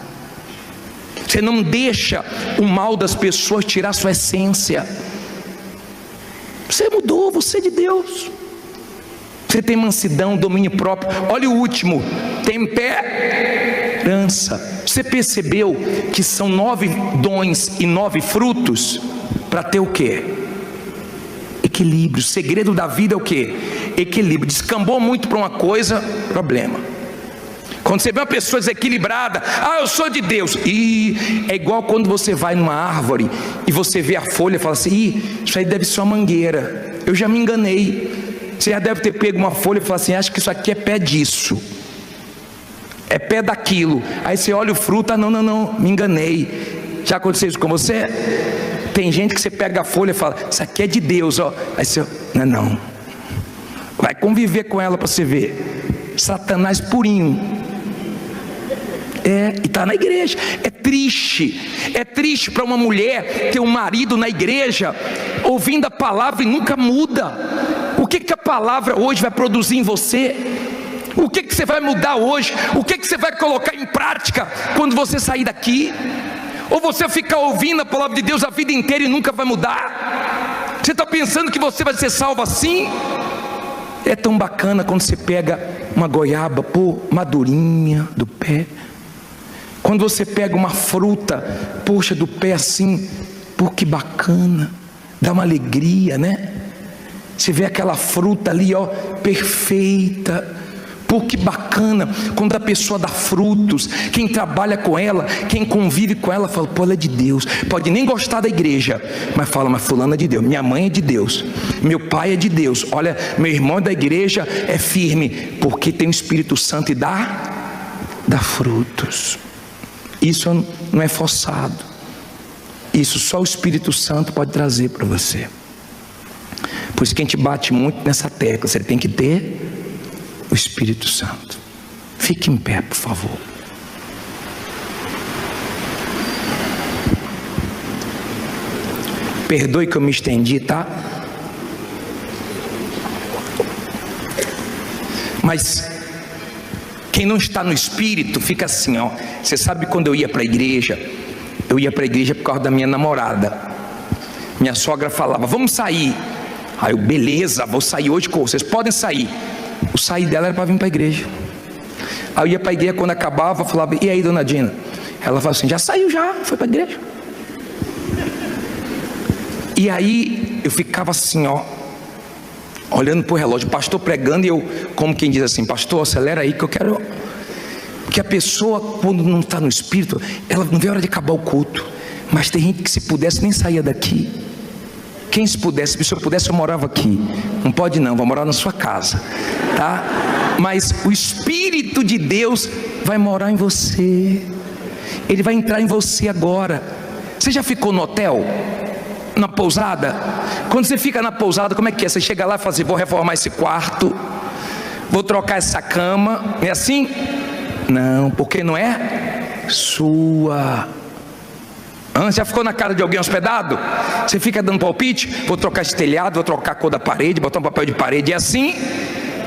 S1: Você não deixa o mal das pessoas tirar sua essência. Você mudou, você é de Deus. Você tem mansidão, domínio próprio. Olha o último: temperança. Você percebeu que são 9 dons e 9 frutos para ter o quê? Equilíbrio. O segredo da vida é o quê? Equilíbrio. Descambou muito para uma coisa, problema. Quando você vê uma pessoa desequilibrada, eu sou de Deus, e é igual quando você vai numa árvore e você vê a folha e fala assim: isso aí deve ser uma mangueira, eu já me enganei. Você já deve ter pego uma folha e falar assim: acho que isso aqui é pé disso, é pé daquilo. Aí você olha o fruto, não, me enganei. Já aconteceu isso com você? Tem gente que você pega a folha e fala: isso aqui é de Deus, ó. Aí você, não. Vai conviver com ela para você ver. Satanás purinho. E está na igreja. É triste para uma mulher ter um marido na igreja, ouvindo a palavra e nunca muda. O que a palavra hoje vai produzir em você? O que você vai mudar hoje? O que você vai colocar em prática quando você sair daqui? Ou você ficar ouvindo a palavra de Deus a vida inteira e nunca vai mudar? Você está pensando que você vai ser salvo assim? É tão bacana quando você pega uma goiaba, madurinha do pé. Quando você pega uma fruta, poxa, do pé assim, que bacana, dá uma alegria, né? Você vê aquela fruta ali, perfeita. Que bacana, quando a pessoa dá frutos, quem trabalha com ela, quem convive com ela, fala: ela é de Deus. Pode nem gostar da igreja, mas fala: mas fulano é de Deus, minha mãe é de Deus, meu pai é de Deus, olha, meu irmão da igreja é firme, porque tem o Espírito Santo e dá frutos. Isso não é forçado, isso só o Espírito Santo pode trazer para você. Por isso que a gente bate muito nessa tecla: você tem que ter o Espírito Santo. Fique em pé, por favor. Perdoe que eu me estendi, tá? Mas quem não está no Espírito fica assim, Você sabe, quando eu ia para a igreja por causa da minha namorada. Minha sogra falava: vamos sair. Aí eu: beleza, vou sair hoje com vocês, podem sair. O sair dela era para vir para a igreja. Aí eu ia para a igreja, quando acabava, eu falava: e aí, dona Dina? Ela falava assim: já saiu, já foi para a igreja. E aí eu ficava assim, olhando para o relógio, o pastor pregando, e eu, como quem diz assim: pastor, acelera aí que eu quero. Porque a pessoa, quando não está no Espírito, ela não vê a hora de acabar o culto. Mas tem gente que, se pudesse, nem saía daqui. Quem se eu pudesse, eu morava aqui. Não pode não, vou morar na sua casa, tá? Mas o Espírito de Deus vai morar em você. Ele vai entrar em você agora. Você já ficou no hotel? Na pousada? Quando você fica na pousada, como é que é? Você chega lá e fala assim: vou reformar esse quarto, vou trocar essa cama. É assim? Não, porque não é sua. Já ficou na cara de alguém hospedado? Você fica dando palpite? Vou trocar esse telhado, vou trocar a cor da parede, botar um papel de parede. É assim?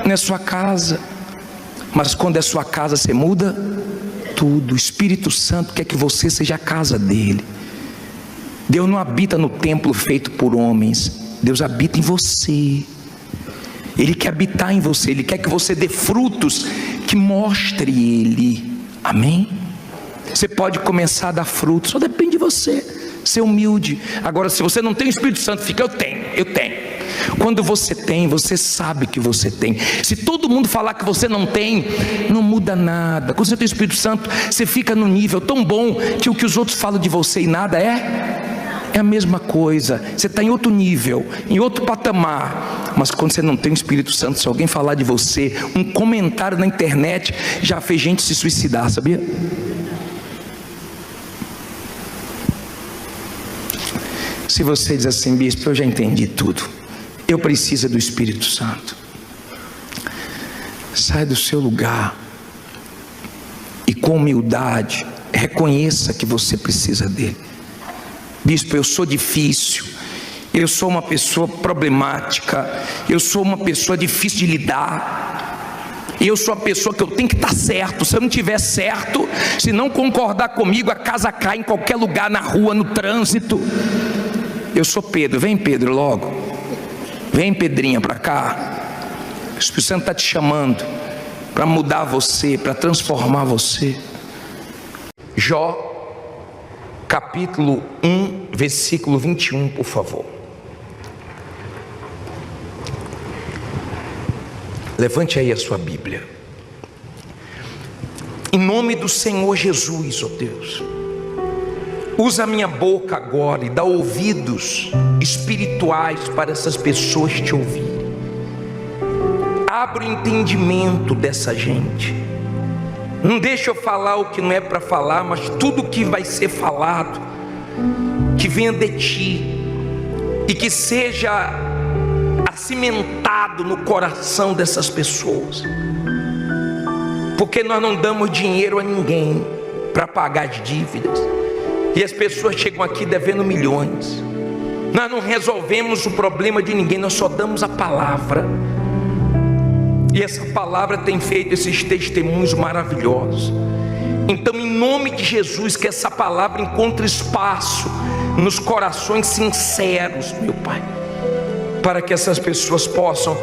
S1: Não é sua casa. Mas quando é sua casa, você muda tudo. O Espírito Santo quer que você seja a casa dele. Deus não habita no templo feito por homens. Deus habita em você. Ele quer habitar em você. Ele quer que você dê frutos que mostre Ele. Amém? Você pode começar a dar frutos, só depende de você. Ser humilde. Agora, se você não tem o Espírito Santo, fica: eu tenho. Quando você tem, você sabe que você tem. Se todo mundo falar que você não tem, não muda nada. Quando você tem o Espírito Santo, você fica num nível tão bom que o que os outros falam de você e nada é a mesma coisa. Você está em outro nível, em outro patamar. Mas quando você não tem o Espírito Santo, se alguém falar de você, um comentário na internet já fez gente se suicidar, sabia? Se você diz assim: bispo, eu já entendi tudo, eu preciso do Espírito Santo, sai do seu lugar e com humildade reconheça que você precisa dele. Bispo, eu sou difícil, eu sou uma pessoa problemática, eu sou uma pessoa difícil de lidar, eu sou a pessoa que eu tenho que estar certo. Se eu não estiver certo, se não concordar comigo, a casa cai em qualquer lugar, na rua, no trânsito. Eu sou Pedro. Vem, Pedro, logo. Vem, Pedrinha, para cá. O Espírito Santo está te chamando para mudar você, para transformar você. Jó, capítulo 1, versículo 21, por favor. Levante aí a sua Bíblia. Em nome do Senhor Jesus, ó Deus, usa a minha boca agora e dá ouvidos espirituais para essas pessoas te ouvirem. Abre o entendimento dessa gente. Não deixa eu falar o que não é para falar, mas tudo que vai ser falado, que venha de ti e que seja acimentado no coração dessas pessoas. Porque nós não damos dinheiro a ninguém para pagar as dívidas. E as pessoas chegam aqui devendo milhões. Nós não resolvemos o problema de ninguém, nós só damos a palavra. E essa palavra tem feito esses testemunhos maravilhosos. Então, em nome de Jesus, que essa palavra encontre espaço nos corações sinceros, meu Pai, para que essas pessoas possam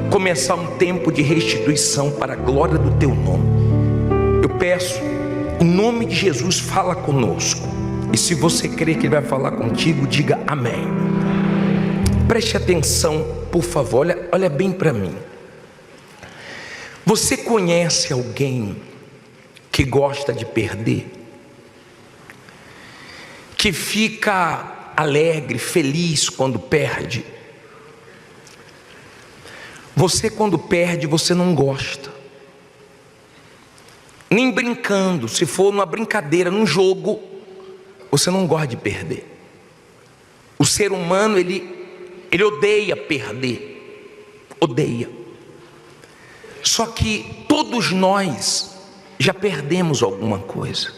S1: começar um tempo de restituição para a glória do Teu nome. Eu peço, em nome de Jesus, fala conosco. E se você crê que Ele vai falar contigo, diga amém. Preste atenção, por favor, olha bem para mim. Você conhece alguém que gosta de perder? Que fica alegre, feliz quando perde? Você, quando perde, você não gosta. Nem brincando, se for numa brincadeira, num jogo, você não gosta de perder. O ser humano, ele odeia perder. Odeia. Só que todos nós já perdemos alguma coisa.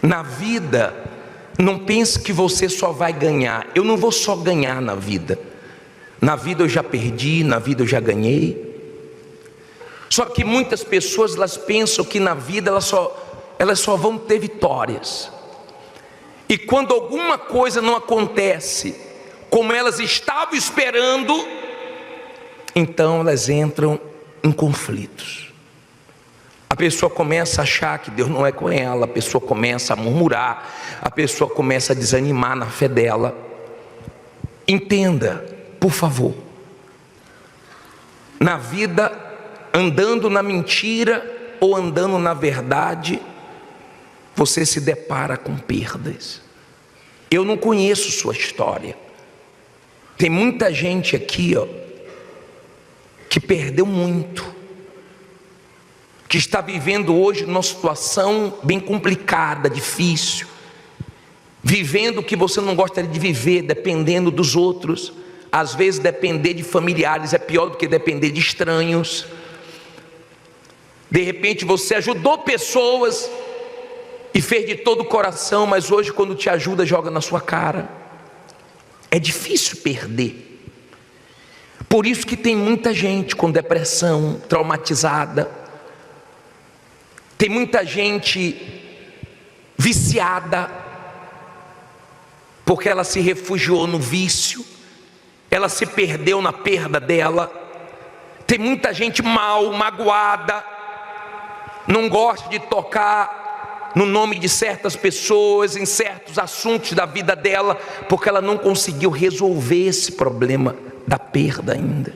S1: Na vida, não pense que você só vai ganhar. Eu não vou só ganhar na vida. Na vida eu já perdi, na vida eu já ganhei. Só que muitas pessoas, elas pensam que na vida elas só vão ter vitórias. E quando alguma coisa não acontece como elas estavam esperando, então elas entram em conflitos. A pessoa começa a achar que Deus não é com ela, a pessoa começa a murmurar, a pessoa começa a desanimar na fé dela. Entenda, por favor, na vida, andando na mentira ou andando na verdade, você se depara com perdas. Eu não conheço sua história. Tem muita gente aqui, que perdeu muito, que está vivendo hoje numa situação bem complicada, difícil, vivendo o que você não gostaria de viver, dependendo dos outros. Às vezes depender de familiares é pior do que depender de estranhos. De repente você ajudou pessoas e fez de todo o coração, mas hoje quando te ajuda joga na sua cara. É difícil perder. Por isso que tem muita gente com depressão, traumatizada. Tem muita gente viciada, porque ela se refugiou no vício, ela se perdeu na perda dela. Tem muita gente mal, magoada, não gosta de tocar no nome de certas pessoas, em certos assuntos da vida dela, porque ela não conseguiu resolver esse problema da perda ainda.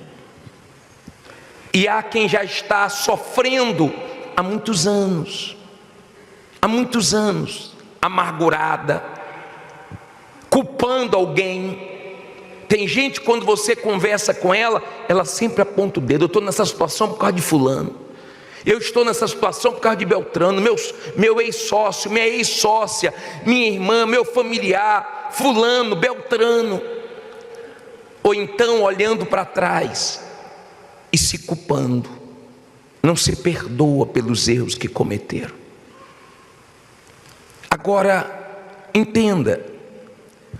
S1: E há quem já está sofrendo há muitos anos, amargurada, culpando alguém. Tem gente, quando você conversa com ela, ela sempre aponta o dedo: eu estou nessa situação por causa de fulano, eu estou nessa situação por causa de Beltrano, meu ex-sócio, minha ex-sócia, minha irmã, meu familiar, fulano, Beltrano. Ou então olhando para trás e se culpando, não se perdoa pelos erros que cometeram. Agora, entenda,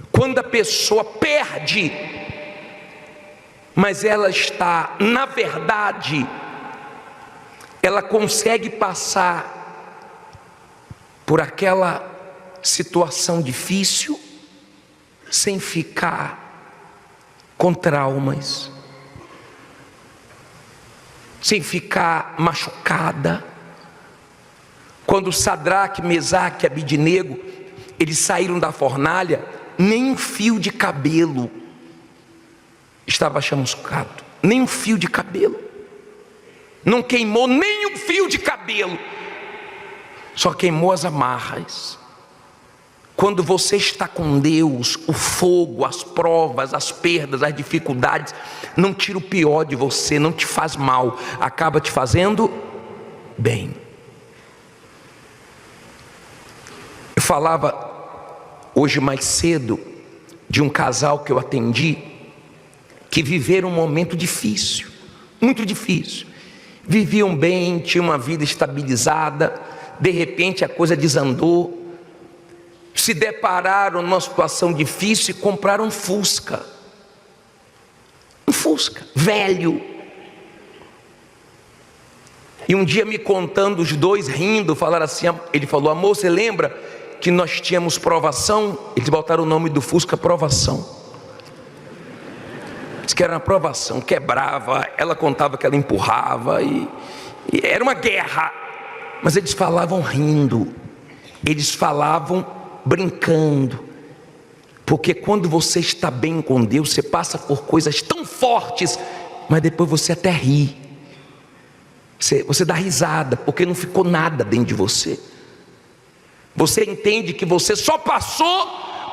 S1: quando a pessoa perde, mas ela está, na verdade, ela consegue passar por aquela situação difícil sem ficar com traumas, sem ficar machucada. Quando Sadraque, Mesaque e Abidnego, eles saíram da fornalha, nem um fio de cabelo estava chamuscado, nem um fio de cabelo, não queimou nem um fio de cabelo, só queimou as amarras. Quando você está com Deus, o fogo, as provas, as perdas, as dificuldades, não tira o pior de você, não te faz mal, acaba te fazendo bem. Eu falava hoje mais cedo de um casal que eu atendi, que viveram um momento difícil, muito difícil. Viviam bem, tinham uma vida estabilizada, de repente a coisa desandou. Se depararam numa situação difícil e compraram um Fusca, velho. E um dia me contando, os dois rindo, falaram assim, ele falou: amor, você lembra que nós tínhamos Provação? Eles botaram o nome do Fusca Provação. Diz que era uma provação, quebrava, ela contava que ela empurrava, e era uma guerra. Mas eles falavam rindo, eles falavam brincando, porque quando você está bem com Deus, você passa por coisas tão fortes, mas depois você até ri, você dá risada, porque não ficou nada dentro de você. Você entende que você só passou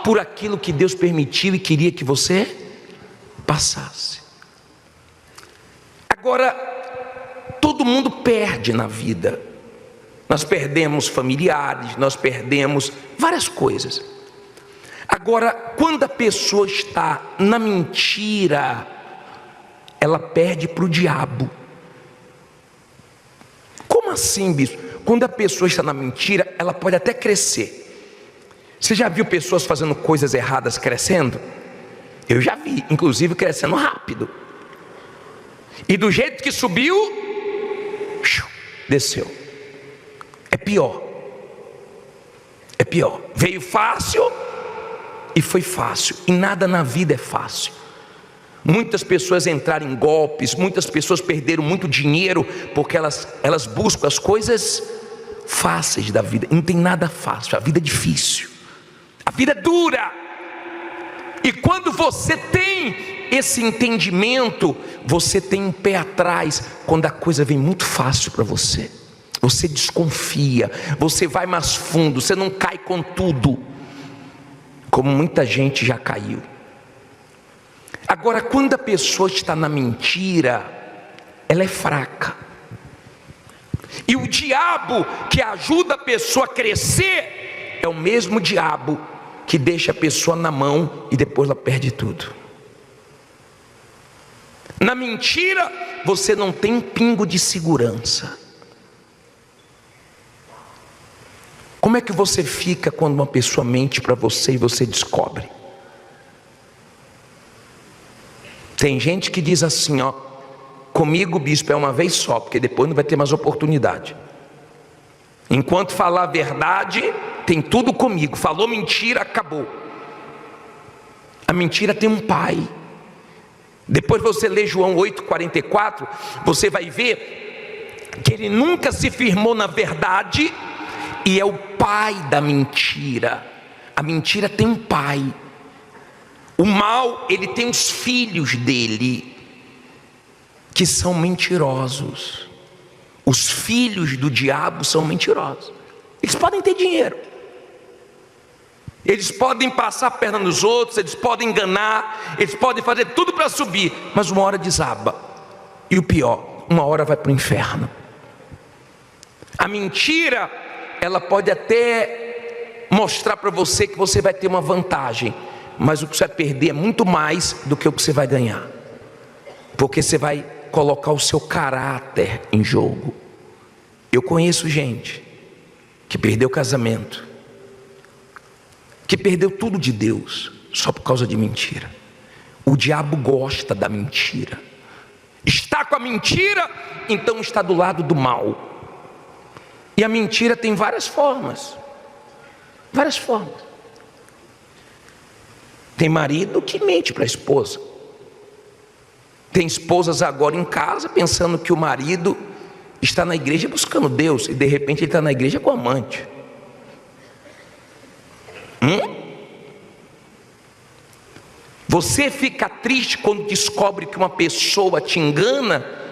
S1: por aquilo que Deus permitiu e queria que você passasse. Agora, todo mundo perde na vida. Nós perdemos familiares, nós perdemos várias coisas. Agora, quando a pessoa está na mentira, ela perde para o diabo. Como assim, bispo? Quando a pessoa está na mentira, ela pode até crescer. Você já viu pessoas fazendo coisas erradas crescendo? Eu já vi, inclusive crescendo rápido. E do jeito que subiu, desceu. É pior. Veio fácil e foi fácil. E nada na vida é fácil. Muitas pessoas entraram em golpes, muitas pessoas perderam muito dinheiro, porque elas buscam as coisas fáceis da vida. Não tem nada fácil, a vida é difícil, a vida é dura. E quando você tem esse entendimento, você tem um pé atrás quando a coisa vem muito fácil para você. Você desconfia, você vai mais fundo, você não cai com tudo, como muita gente já caiu. Agora, quando a pessoa está na mentira, ela é fraca. E o diabo que ajuda a pessoa a crescer é o mesmo diabo que deixa a pessoa na mão e depois ela perde tudo. Na mentira, você não tem um pingo de segurança. Como é que você fica quando uma pessoa mente para você e você descobre? Tem gente que diz assim, ó, comigo, bispo, é uma vez só, porque depois não vai ter mais oportunidade. Enquanto falar a verdade, tem tudo comigo. Falou mentira, acabou. A mentira tem um pai. Depois você lê João 8,44, você vai ver que ele nunca se firmou na verdade e é o pai da mentira. A mentira tem um pai. O mal, ele tem os filhos dele, que são mentirosos. Os filhos do diabo são mentirosos. Eles podem ter dinheiro, eles podem passar a perna nos outros, eles podem enganar, eles podem fazer tudo para subir, mas uma hora desaba. E o pior, uma hora vai para o inferno. A mentira, ela pode até mostrar para você que você vai ter uma vantagem, mas o que você vai perder é muito mais do que o que você vai ganhar, porque você vai colocar o seu caráter em jogo. Eu conheço gente que perdeu o casamento, que perdeu tudo de Deus só por causa de mentira. O diabo gosta da mentira. Está com a mentira, então está do lado do mal. E a mentira tem várias formas. Várias formas. Tem marido que mente para a esposa. Tem esposas agora em casa pensando que o marido está na igreja buscando Deus, e de repente ele está na igreja com amante. Você fica triste quando descobre que uma pessoa te engana,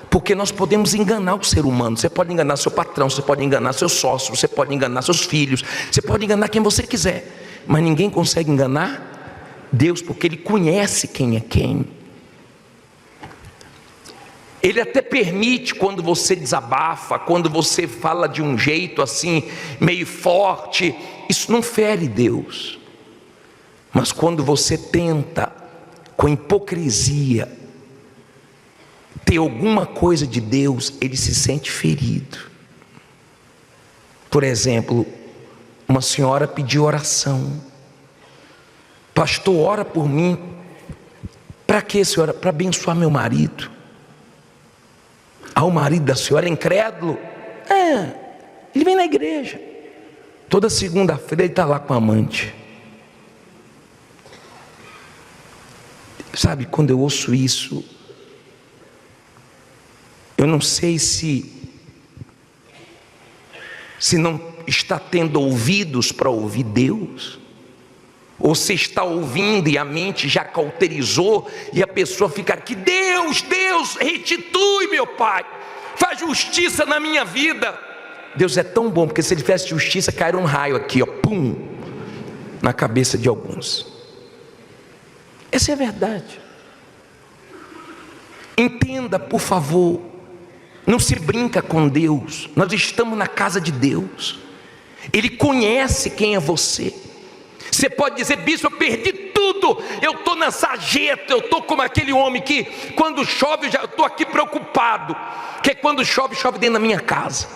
S1: porque nós podemos enganar o ser humano. Você pode enganar seu patrão, você pode enganar seu sócio, você pode enganar seus filhos, você pode enganar quem você quiser, mas ninguém consegue enganar Deus, porque Ele conhece quem é quem. Ele até permite quando você desabafa, quando você fala de um jeito assim, meio forte, isso não fere Deus. Mas quando você tenta, com hipocrisia, ter alguma coisa de Deus, Ele se sente ferido. Por exemplo, uma senhora pediu oração. Pastor, ora por mim. Para quê, senhora? Para abençoar meu marido. O marido da senhora é incrédulo? Ele vem na igreja. Toda segunda-feira ele está lá com a amante. Sabe, quando eu ouço isso, eu não sei se não está tendo ouvidos para ouvir Deus, ou se está ouvindo e a mente já cauterizou, e a pessoa fica aqui, Deus, restitui meu pai, faz justiça na minha vida. Deus é tão bom, porque se Ele fizesse justiça, cairia um raio aqui, ó, pum, na cabeça de alguns. Essa é a verdade. Entenda, por favor, não se brinca com Deus. Nós estamos na casa de Deus. Ele conhece quem é você. Você pode dizer, bispo, eu perdi tudo, eu estou na sarjeta, eu estou como aquele homem que quando chove, eu estou aqui preocupado, porque quando chove, chove dentro da minha casa,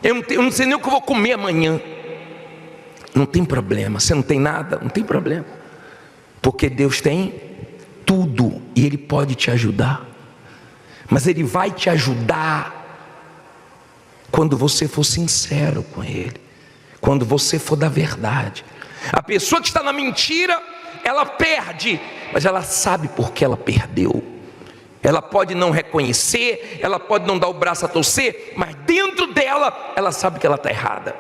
S1: eu não sei nem o que eu vou comer amanhã. Não tem problema, você não tem nada, não tem problema, porque Deus tem tudo e Ele pode te ajudar, mas Ele vai te ajudar quando você for sincero com Ele, quando você for da verdade. A pessoa que está na mentira, ela perde, mas ela sabe por que ela perdeu. Ela pode não reconhecer, ela pode não dar o braço a torcer, mas dentro dela, ela sabe que ela está errada.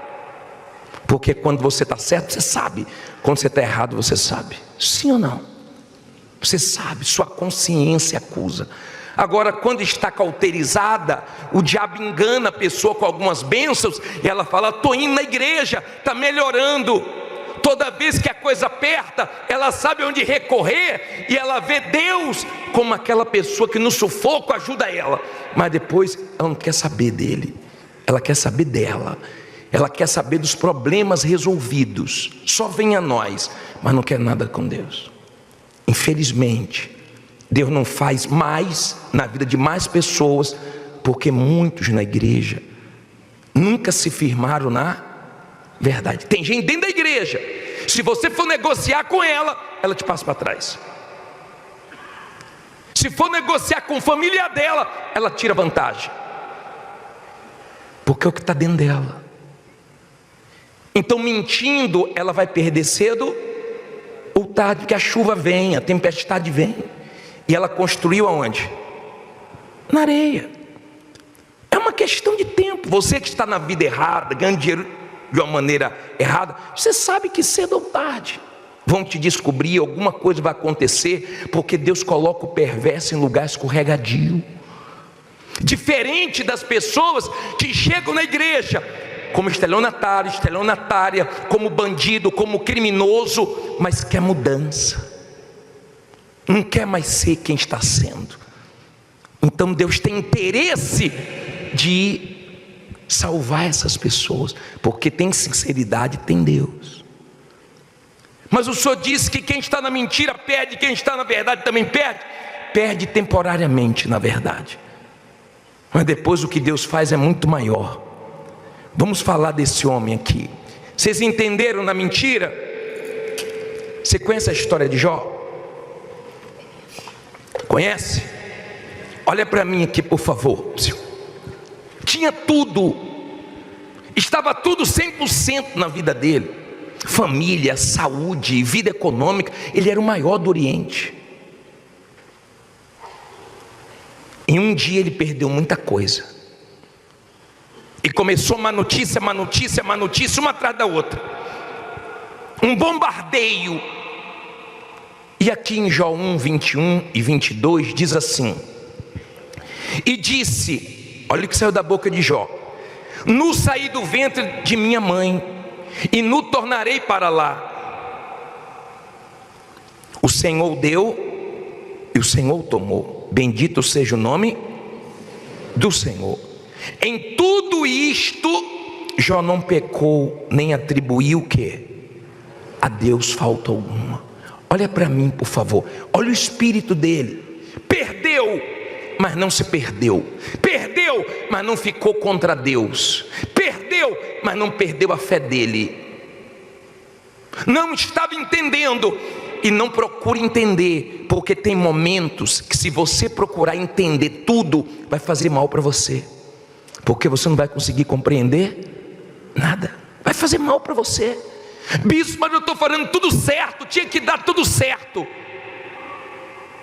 S1: Porque quando você está certo, você sabe. Quando você está errado, você sabe. Sim ou não? Você sabe, sua consciência acusa. Agora, quando está cauterizada, o diabo engana a pessoa com algumas bênçãos, e ela fala, estou indo na igreja, está melhorando. Toda vez que a coisa aperta, ela sabe onde recorrer, e ela vê Deus como aquela pessoa que no sufoco ajuda ela, mas depois ela não quer saber dele, ela quer saber dela, ela quer saber dos problemas resolvidos, só vem a nós, mas não quer nada com Deus. Infelizmente, Deus não faz mais na vida de mais pessoas, porque muitos na igreja nunca se firmaram na verdade. Tem gente dentro da igreja, se você for negociar com ela, ela te passa para trás. Se for negociar com a família dela, ela tira vantagem, porque é o que está dentro dela. Então, mentindo, ela vai perder cedo ou tarde, porque a chuva vem, a tempestade vem. E ela construiu aonde? Na areia. É uma questão de tempo. Você que está na vida errada, ganhando dinheiro de uma maneira errada, você sabe que cedo ou tarde vão te descobrir, alguma coisa vai acontecer, porque Deus coloca o perverso em lugar escorregadio. Diferente das pessoas que chegam na igreja como estelionatária, como bandido, como criminoso, mas quer mudança, não quer mais ser quem está sendo. Então Deus tem interesse de salvar essas pessoas, porque tem sinceridade, tem Deus. Mas o Senhor disse que quem está na mentira perde, quem está na verdade também perde temporariamente na verdade, mas depois o que Deus faz é muito maior. Vamos falar desse homem aqui. Vocês entenderam na mentira? Você conhece a história de Jó? Conhece? Olha para mim aqui, por favor. Tinha tudo, estava tudo 100% na vida dele: família, saúde, vida econômica. Ele era o maior do Oriente. Em um dia ele perdeu muita coisa, e começou uma notícia, uma atrás da outra, um bombardeio. E aqui em Jó 1, 21 e 22 diz assim: e disse, olha o que saiu da boca de Jó: nu saí do ventre de minha mãe, e nu tornarei para lá. O Senhor deu e o Senhor tomou, bendito seja o nome do Senhor. Em tudo isto Jó não pecou, nem atribuiu o que? A Deus falta alguma. Olha para mim, por favor. Olha o espírito dele. Perdeu, mas não se perdeu. Perdeu, mas não ficou contra Deus. Perdeu, mas não perdeu a fé dele. Não estava entendendo, e não procure entender, porque tem momentos que, se você procurar entender tudo, vai fazer mal para você, porque você não vai conseguir compreender nada. Vai fazer mal para você. Bispo, mas eu estou falando tudo certo, tinha que dar tudo certo.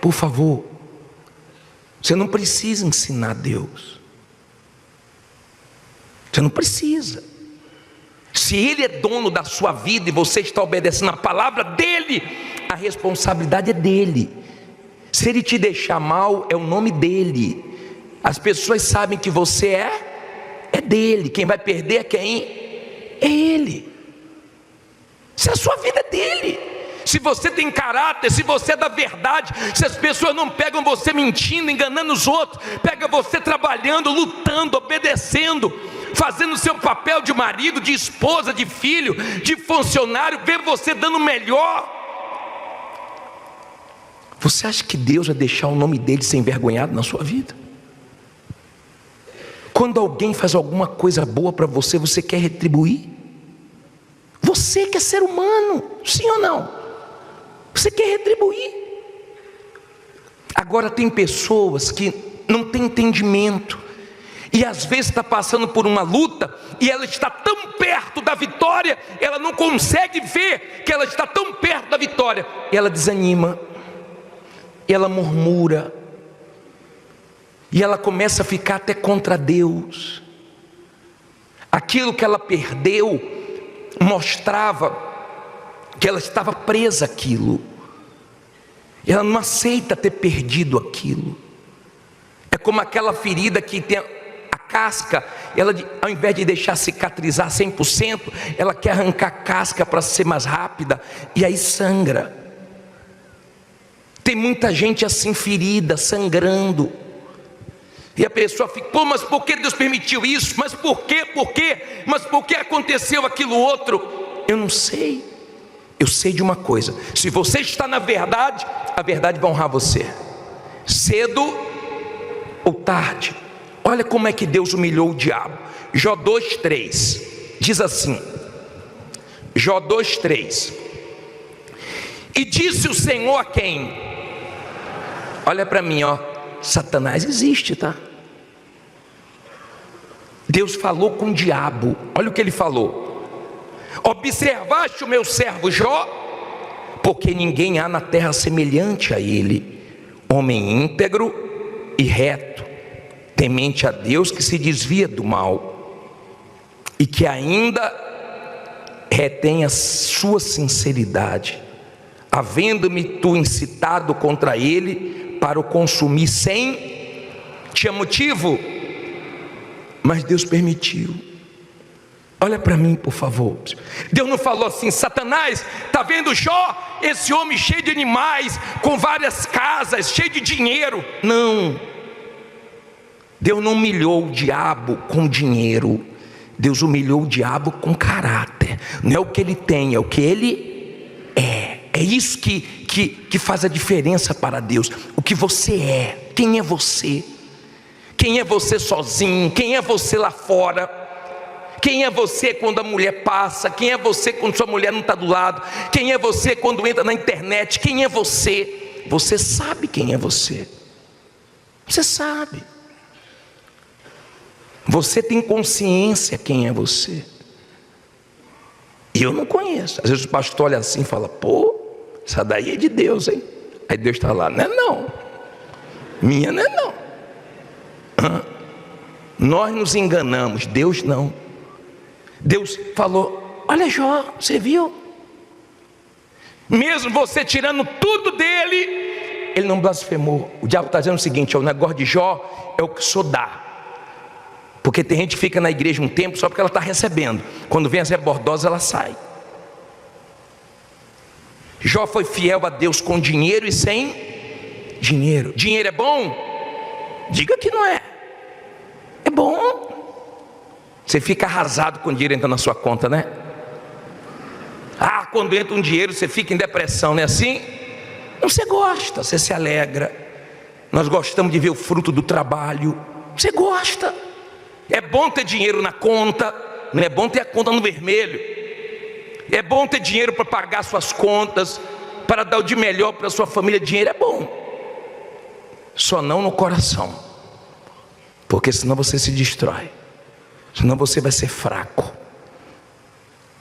S1: Por favor, você não precisa ensinar Deus. Você não precisa. Se Ele é dono da sua vida e você está obedecendo a palavra dEle, a responsabilidade é dEle. Se Ele te deixar mal, é o nome dEle. As pessoas sabem que você é dEle. Quem vai perder é quem? É Ele. Se a sua vida é dEle, se você tem caráter, se você é da verdade, se as pessoas não pegam você mentindo, enganando os outros, pega você trabalhando, lutando, obedecendo, fazendo o seu papel de marido, de esposa, de filho, de funcionário, vê você dando o melhor. Você acha que Deus vai deixar o nome dele ser envergonhado na sua vida? Quando alguém faz alguma coisa boa para você, você quer retribuir? Você que é ser humano, sim ou não? Você quer retribuir. Agora tem pessoas que não têm entendimento, e às vezes está passando por uma luta, e ela está tão perto da vitória, ela não consegue ver que ela está tão perto da vitória, e ela desanima, e ela murmura, e ela começa a ficar até contra Deus. Aquilo que ela perdeu mostrava que ela estava presa àquilo, ela não aceita ter perdido aquilo. É como aquela ferida que tem a casca, ela, ao invés de deixar cicatrizar 100%, ela quer arrancar a casca para ser mais rápida, e aí sangra. Tem muita gente assim, ferida, sangrando, e a pessoa fica: pô, mas por que Deus permitiu isso? Mas por quê? Mas por que aconteceu aquilo outro? Eu não sei. Eu sei de uma coisa: se você está na verdade, a verdade vai honrar você, cedo ou tarde. Olha como é que Deus humilhou o diabo. Jó 2:3 diz assim: Jó 2:3. E disse o Senhor a quem? Olha para mim, ó. Satanás existe, tá? Deus falou com o diabo. Olha o que ele falou: observaste o meu servo Jó, porque ninguém há na terra semelhante a ele, homem íntegro e reto, temente a Deus, que se desvia do mal e que ainda retém a sua sinceridade, havendo-me tu incitado contra ele para o consumir sem... Tinha motivo, mas Deus permitiu. Olha para mim, por favor. Deus não falou assim: Satanás, está vendo Jó, esse homem cheio de animais, com várias casas, cheio de dinheiro. Não. Deus não humilhou o diabo com dinheiro. Deus humilhou o diabo com caráter. Não é o que ele tem, é o que ele é. É isso que faz a diferença para Deus. O que você é. Quem é você? Quem é você sozinho? Quem é você lá fora? Quem é você quando a mulher passa? Quem é você quando sua mulher não está do lado? Quem é você quando entra na internet? Quem é você? Você sabe quem é você. Você sabe. Você tem consciência quem é você. E eu não conheço. Às vezes o pastor olha assim e fala: pô, essa daí é de Deus, hein? Aí Deus está lá: não é não. Minha não é não. Nós nos enganamos, Deus não. Deus falou: olha Jó, você viu? Mesmo você tirando tudo dele, ele não blasfemou. O diabo está dizendo o seguinte: o negócio de Jó é o que o senhor dá. Porque tem gente que fica na igreja um tempo só porque ela está recebendo. Quando vem a Zé Bordosa, ela sai. Jó foi fiel a Deus com dinheiro e sem dinheiro. Dinheiro é bom? Diga que não é. É bom. Você fica arrasado quando o dinheiro entra na sua conta, né? Ah, quando entra um dinheiro você fica em depressão, não é assim? Não, você gosta, você se alegra. Nós gostamos de ver o fruto do trabalho. Você gosta. É bom ter dinheiro na conta. Não é bom ter a conta no vermelho. É bom ter dinheiro para pagar suas contas, para dar o de melhor para a sua família. Dinheiro é bom, só não no coração, porque senão você se destrói, senão você vai ser fraco.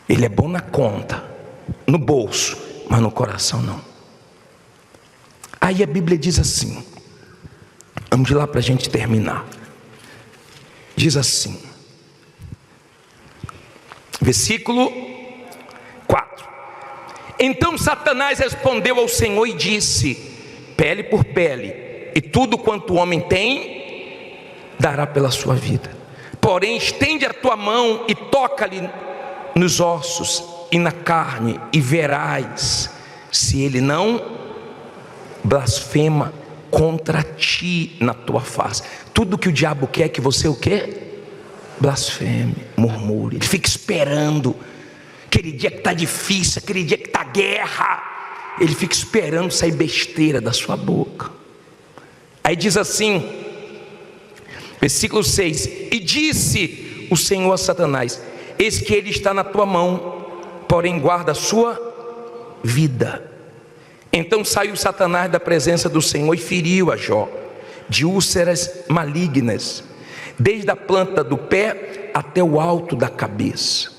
S1: Ele é bom na conta, no bolso, mas no coração não. Aí a Bíblia diz assim, vamos de lá para a gente terminar. Diz assim, versículo 4: então Satanás respondeu ao Senhor e disse: pele por pele, e tudo quanto o homem tem, dará pela sua vida. Porém estende a tua mão e toca-lhe nos ossos e na carne, e verás se ele não blasfema contra ti na tua face. Tudo que o diabo quer é que você o quê? Blasfeme, murmure. Ele fica esperando aquele dia que está difícil, aquele dia que está guerra. Ele fica esperando sair besteira da sua boca. Aí diz assim, versículo 6: e disse o Senhor a Satanás: eis que ele está na tua mão, porém guarda a sua vida. Então saiu Satanás da presença do Senhor e feriu a Jó de úlceras malignas, desde a planta do pé até o alto da cabeça.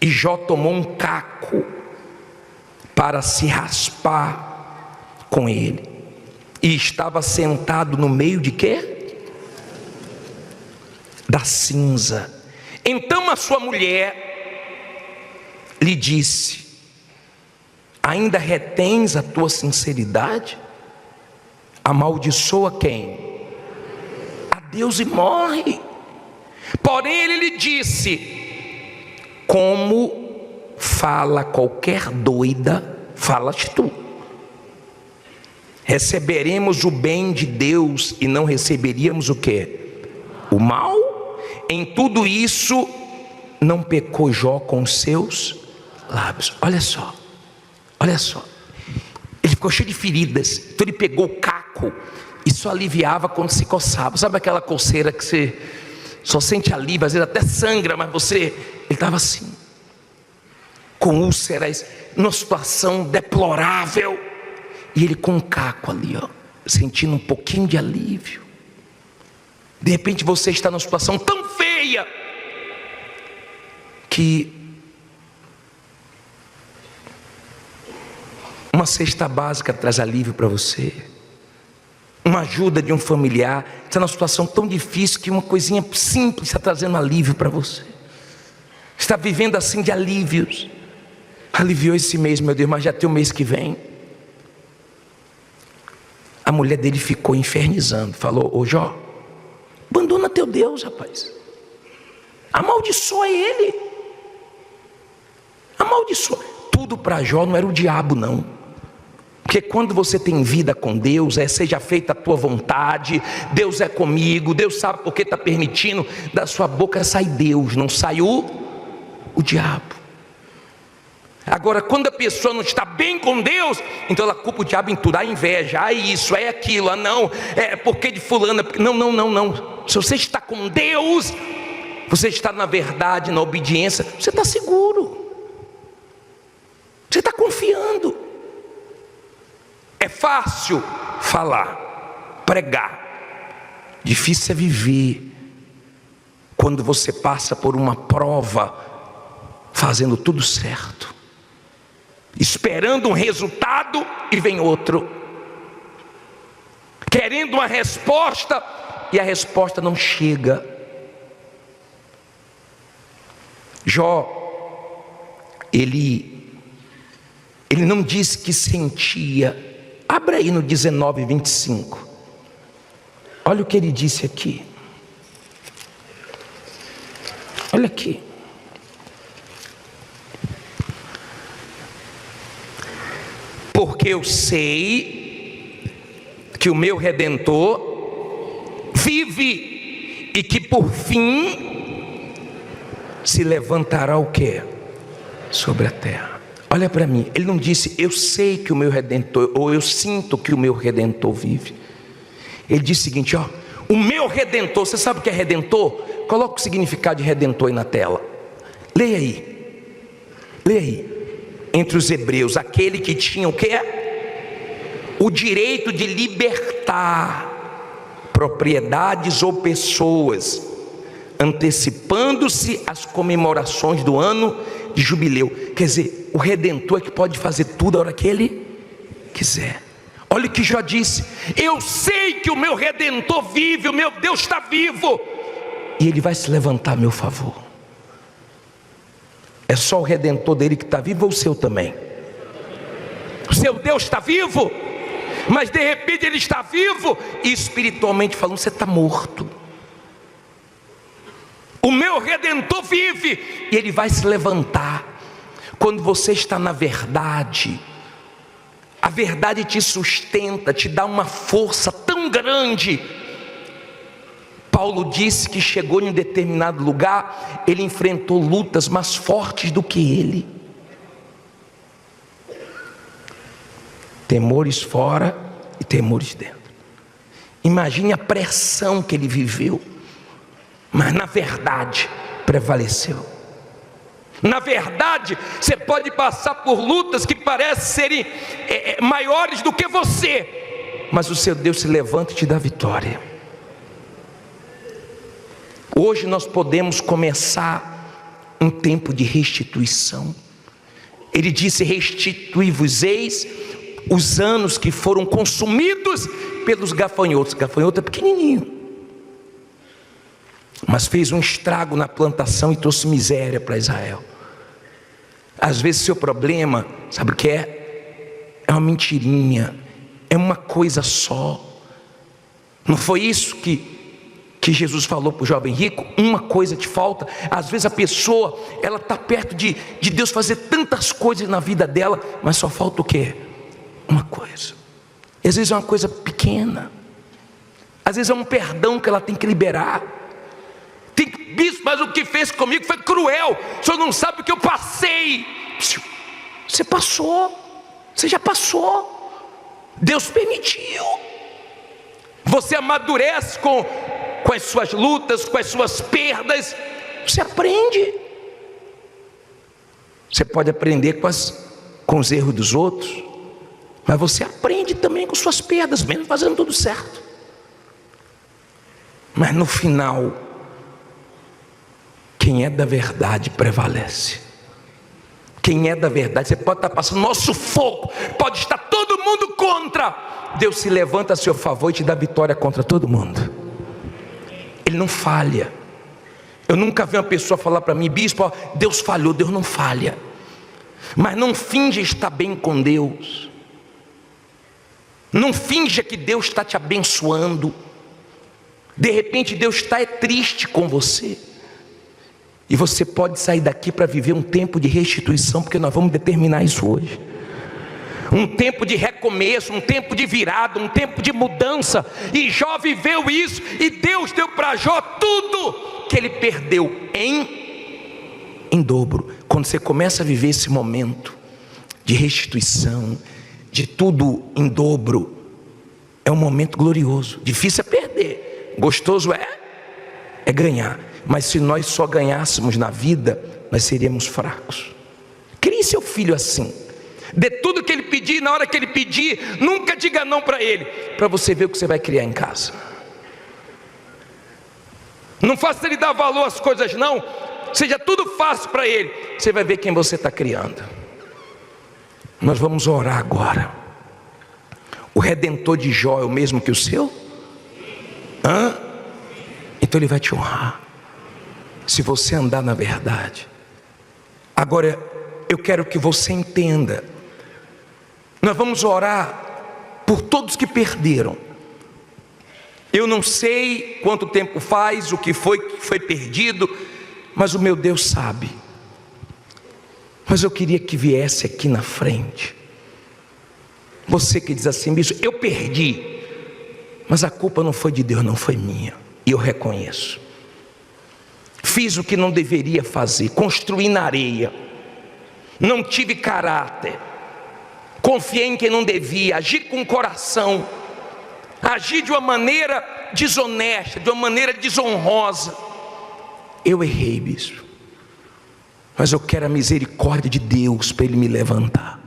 S1: E Jó tomou um caco para se raspar com ele, e estava sentado no meio de quê? Da cinza. Então a sua mulher lhe disse: ainda retens a tua sinceridade? Amaldiçoa quem? A Deus e morre. Porém ele lhe disse: como fala qualquer doida, falas tu. Receberemos o bem de Deus e não receberíamos o quê? O mal? Em tudo isso não pecou Jó com os seus lábios. Olha só, olha só. Ele ficou cheio de feridas, então ele pegou o caco e só aliviava quando se coçava. Sabe aquela coceira que você só sente alívio, às vezes até sangra, mas ele estava assim. com úlceras, numa situação deplorável, e ele com um caco ali, ó, sentindo um pouquinho de alívio. De repente você está numa situação tão feia que uma cesta básica traz alívio para você, uma ajuda de um familiar. Está numa situação tão difícil que uma coisinha simples está trazendo alívio para você. Está vivendo assim de alívios. Aliviou esse mês, meu Deus, mas já tem o mês que vem. A mulher dele ficou infernizando, falou: ô Jó, abandona teu Deus, rapaz, amaldiçoa ele, amaldiçoa. Tudo para Jó não era o diabo não, porque quando você tem vida com Deus, seja feita a tua vontade, Deus é comigo, Deus sabe porque está permitindo. Da sua boca sai Deus, não sai o diabo. Agora, quando a pessoa não está bem com Deus, então ela culpa o diabo em tudo. A inveja, isso, aquilo, não, porque de fulano. Não. Se você está com Deus, você está na verdade, na obediência, você está seguro, você está confiando. É fácil falar, pregar, difícil é viver. Quando você passa por uma prova, fazendo tudo certo, esperando um resultado e vem outro, querendo uma resposta e a resposta não chega. Jó, ele não disse que sentia. Abra aí no 19:25. Olha o que ele disse aqui. Olha aqui. Porque eu sei que o meu Redentor vive e que por fim se levantará o quê? Sobre a terra. Olha para mim, ele não disse eu sei que o meu Redentor, ou eu sinto que o meu Redentor vive. Ele disse o seguinte, ó, o meu Redentor. Você sabe o que é Redentor? Coloca o significado de Redentor aí na tela. Leia aí. Entre os hebreus, aquele que tinha o quê? O direito de libertar propriedades ou pessoas, antecipando-se às comemorações do ano de jubileu. Quer dizer, o Redentor é que pode fazer tudo a hora que ele quiser. Olha o que Jó disse: eu sei que o meu Redentor vive, o meu Deus está vivo, e ele vai se levantar a meu favor. É só o Redentor dele que está vivo ou o seu também? O seu Deus está vivo, mas de repente ele está vivo e espiritualmente falando você está morto. O meu Redentor vive e ele vai se levantar. Quando você está na verdade, a verdade te sustenta, te dá uma força tão grande. Paulo disse que chegou em um determinado lugar, ele enfrentou lutas mais fortes do que ele. Temores fora e temores dentro. Imagine a pressão que ele viveu, mas na verdade prevaleceu. Na verdade, você pode passar por lutas que parecem serem maiores do que você, mas o seu Deus se levanta e te dá vitória. Hoje nós podemos começar um tempo de restituição. Ele disse: restituí-vos-eis os anos que foram consumidos pelos gafanhotos. Gafanhoto é pequenininho, mas fez um estrago na plantação e trouxe miséria para Israel. Às vezes seu problema, sabe o que é? É uma mentirinha, é uma coisa só. Não foi isso que Jesus falou para o jovem rico? Uma coisa te falta. Às vezes a pessoa, ela está perto de Deus fazer tantas coisas na vida dela, mas só falta o quê? Uma coisa. E às vezes é uma coisa pequena, às vezes é um perdão que ela tem que liberar. Bispo, mas o que fez comigo foi cruel, o senhor não sabe o que eu passei. Você passou, você já passou, Deus permitiu. Você amadurece com as suas lutas, com as suas perdas, você aprende. Você pode aprender com os erros dos outros, mas você aprende também com suas perdas, mesmo fazendo tudo certo. Mas no final, quem é da verdade prevalece. Quem é da verdade, você pode estar passando maior sufoco, pode estar todo mundo contra, Deus se levanta a seu favor e te dá vitória contra todo mundo. Ele não falha. Eu nunca vi uma pessoa falar para mim: bispo, Deus falhou. Deus não falha. Mas não finja estar bem com Deus. Não finja que Deus está te abençoando. De repente Deus está triste com você. E você pode sair daqui para viver um tempo de restituição, porque nós vamos determinar isso hoje. Um tempo de recomeço, um tempo de virada, um tempo de mudança. E Jó viveu isso, e Deus deu para Jó tudo que ele perdeu em dobro. Quando você começa a viver esse momento de restituição, de tudo em dobro, é um momento glorioso. Difícil é perder, gostoso é ganhar. Mas se nós só ganhássemos na vida, nós seríamos fracos. Crie seu filho assim. Dê tudo que ele pedir, na hora que ele pedir, nunca diga não para ele, para você ver o que você vai criar em casa. Não faça ele dar valor às coisas não, seja tudo fácil para ele, você vai ver quem você está criando. Nós vamos orar agora. O Redentor de Jó é o mesmo que o seu? Então ele vai te honrar, se você andar na verdade. Agora eu quero que você entenda, nós vamos orar por todos que perderam. Eu não sei quanto tempo faz, o que foi perdido, mas o meu Deus sabe. Mas eu queria que viesse aqui na frente. Você que diz assim: bicho, eu perdi, mas a culpa não foi de Deus, não foi minha. E eu reconheço. Fiz o que não deveria fazer, construí na areia, não tive caráter, confiei em quem não devia, agi com o coração, agi de uma maneira desonesta, de uma maneira desonrosa. Eu errei, bispo, mas eu quero a misericórdia de Deus para Ele me levantar.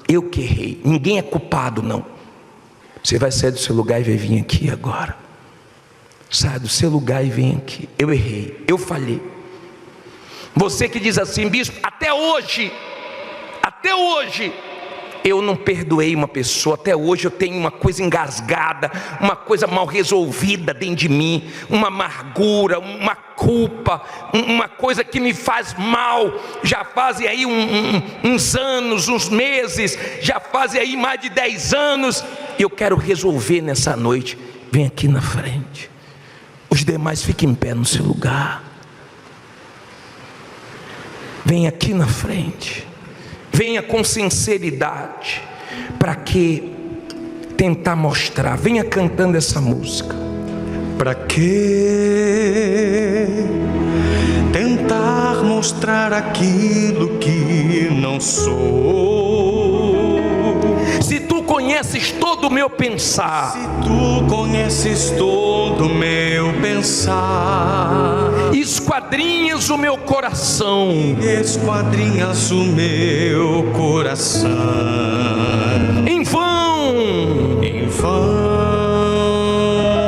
S1: Eu que errei, ninguém é culpado não. Você vai sair do seu lugar e vai vir aqui agora. Sai do seu lugar e vem aqui. Eu errei, eu falhei. Você que diz assim: bispo, até hoje eu não perdoei uma pessoa, até hoje eu tenho uma coisa engasgada, uma coisa mal resolvida dentro de mim, uma amargura, uma culpa, uma coisa que me faz mal, já fazem aí uns anos, uns meses, já fazem aí mais de 10 anos, eu quero resolver nessa noite. Vem aqui na frente. Os demais fiquem em pé no seu lugar. Vem aqui na frente. Venha com sinceridade. Para que tentar mostrar? Venha cantando essa música.
S2: Para que tentar mostrar aquilo que não sou?
S1: Se tu conheces todo o meu pensar,
S2: se tu conheces todo o meu pensar,
S1: esquadrinhas o meu coração,
S2: esquadrinhas o meu coração,
S1: em vão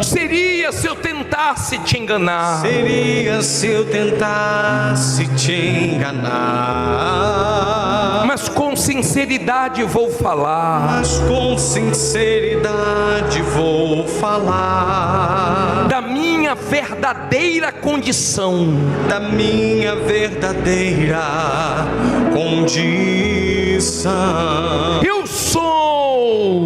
S1: seria se eu tentasse te enganar,
S2: seria se eu tentasse te enganar.
S1: Mas com sinceridade vou falar,
S2: mas com sinceridade vou falar
S1: da minha verdadeira condição,
S2: da minha verdadeira condição.
S1: Eu sou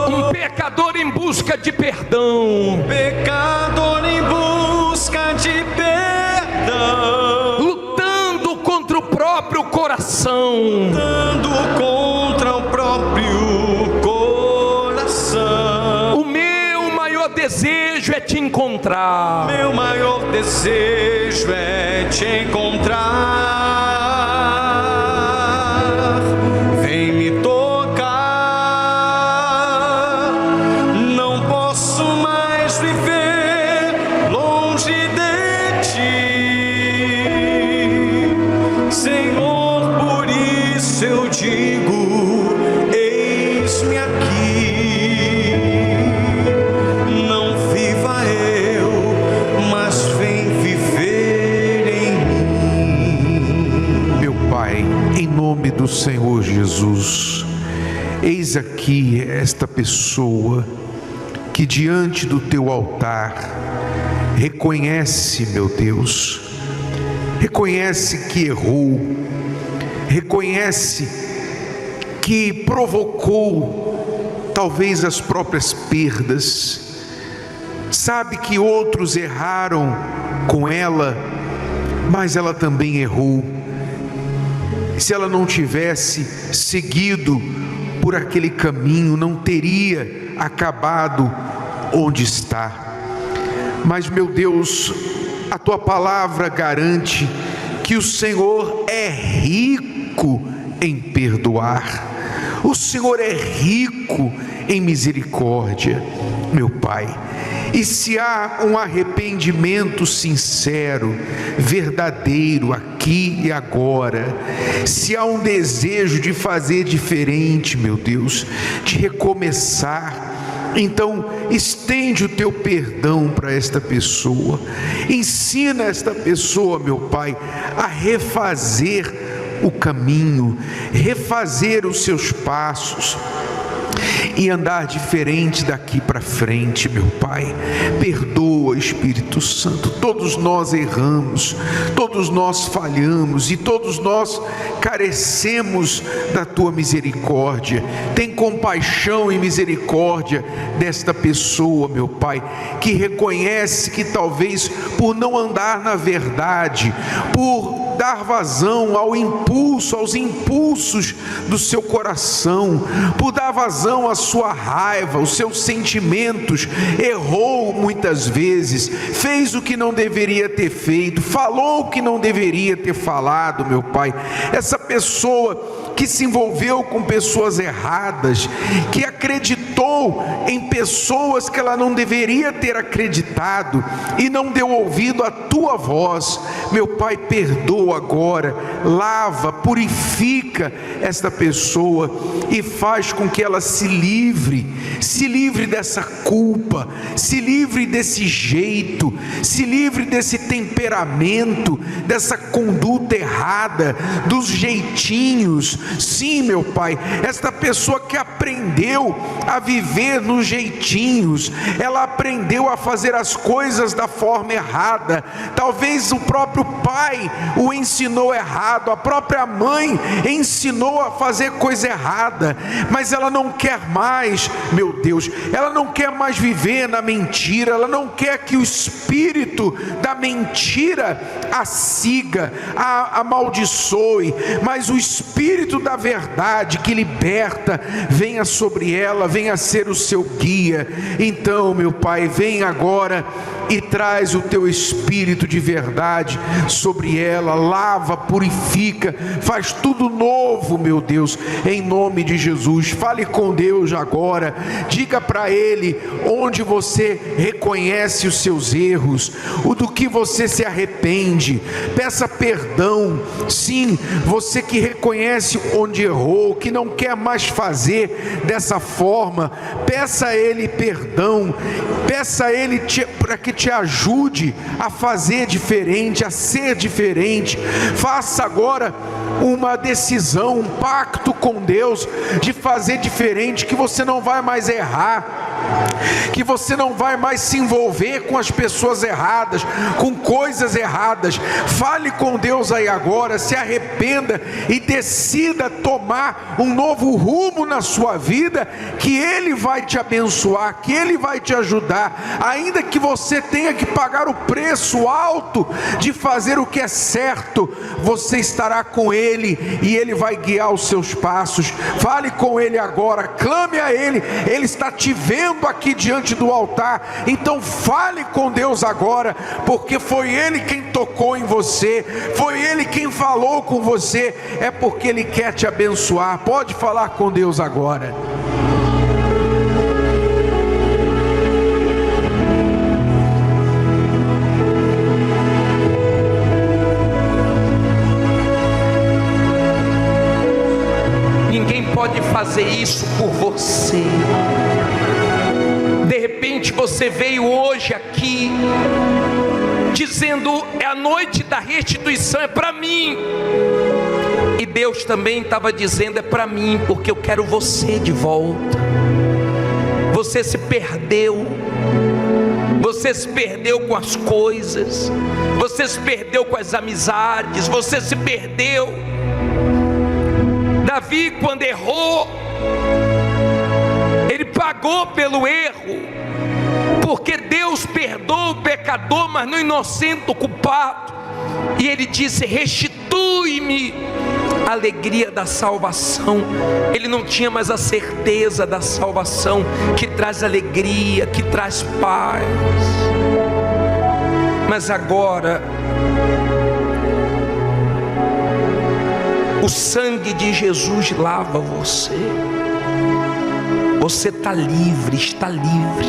S1: um pecador em busca de perdão,
S2: pecador em busca de perdão,
S1: lutando contra o próprio coração,
S2: lutando contra o próprio coração.
S1: O meu maior desejo é te encontrar,
S2: Meu maior desejo é te encontrar. Vem me tocar, não posso mais viver longe de ti.
S4: do Senhor Jesus, eis aqui esta pessoa que diante do teu altar reconhece, meu Deus, reconhece que errou, reconhece que provocou talvez as próprias perdas, sabe que outros erraram com ela, mas ela também errou. Se ela não tivesse seguido por aquele caminho, não teria acabado onde está. Mas, meu Deus, a tua palavra garante que o Senhor é rico em perdoar, o Senhor é rico em misericórdia, meu Pai. E se há um arrependimento sincero, verdadeiro, aqui e agora, se há um desejo de fazer diferente, meu Deus, de recomeçar, então estende o teu perdão para esta pessoa, ensina esta pessoa, meu Pai, a refazer o caminho, refazer os seus passos e andar diferente daqui para frente, meu Pai. Perdoa, Espírito Santo. Todos nós erramos, todos nós falhamos e todos nós carecemos da tua misericórdia. Tem compaixão e misericórdia desta pessoa, meu Pai, que reconhece que talvez por não andar na verdade, por dar vazão ao impulso, aos impulsos do seu coração, por dar vazão à sua raiva, aos seus sentimentos, errou muitas vezes, fez o que não deveria ter feito, falou o que não deveria ter falado, meu Pai. Essa pessoa que se envolveu com pessoas erradas, que acreditou em pessoas que ela não deveria ter acreditado e não deu ouvido à tua voz, meu Pai, perdoa agora, lava, purifica esta pessoa e faz com que ela se livre dessa culpa, se livre desse jeito, se livre desse temperamento, dessa conduta errada, dos jeitinhos. Sim, meu Pai, esta pessoa que aprendeu a viver nos jeitinhos, ela aprendeu a fazer as coisas da forma errada, talvez o próprio pai o ensinou errado, a própria mãe ensinou a fazer coisa errada, mas ela não quer mais, meu Deus, ela não quer mais viver na mentira, ela não quer que o espírito da mentira a siga, a amaldiçoe, mas o espírito da verdade que liberta venha sobre ela, venha ser o seu guia. Então, meu Pai, vem agora e traz o teu espírito de verdade sobre ela, lava, purifica, faz tudo novo, meu Deus, em nome de Jesus. Fale com Deus agora, diga para Ele onde você reconhece os seus erros, o do que você se arrepende, peça perdão. Sim, você que reconhece onde errou, que não quer mais fazer dessa forma, peça a Ele perdão, peça a Ele para que te ajude a fazer diferente, a ser diferente. Faça agora uma decisão, um pacto com Deus de fazer diferente, que você não vai mais errar, que você não vai mais se envolver com as pessoas erradas, com coisas erradas. Fale com Deus aí agora, se arrependa e decida tomar um novo rumo na sua vida, que Ele vai te abençoar, que Ele vai te ajudar, ainda que você tenha que pagar o preço alto de fazer o que é certo, você estará com Ele e Ele vai guiar os seus passos. Fale com Ele agora, clame a Ele, Ele está te vendo aqui diante do altar. Então fale com Deus agora, porque foi Ele quem tocou em você, foi Ele quem falou com você, é porque Ele quer te abençoar. Pode falar com Deus agora.
S1: Ninguém pode fazer isso por você. De repente você veio hoje aqui dizendo: é a noite da restituição, é para mim. E Deus também estava dizendo: é para mim, porque eu quero você de volta. Você se perdeu. Você se perdeu com as coisas. Você se perdeu com as amizades. Você se perdeu. Davi, quando errou, ele pagou pelo erro, porque Deus perdoa o pecador, mas não inocenta o culpado. E ele disse: restitui-me a alegria da salvação. Ele não tinha mais a certeza da salvação, que traz alegria, que traz paz. Mas agora, o sangue de Jesus lava você. Você está livre, está livre.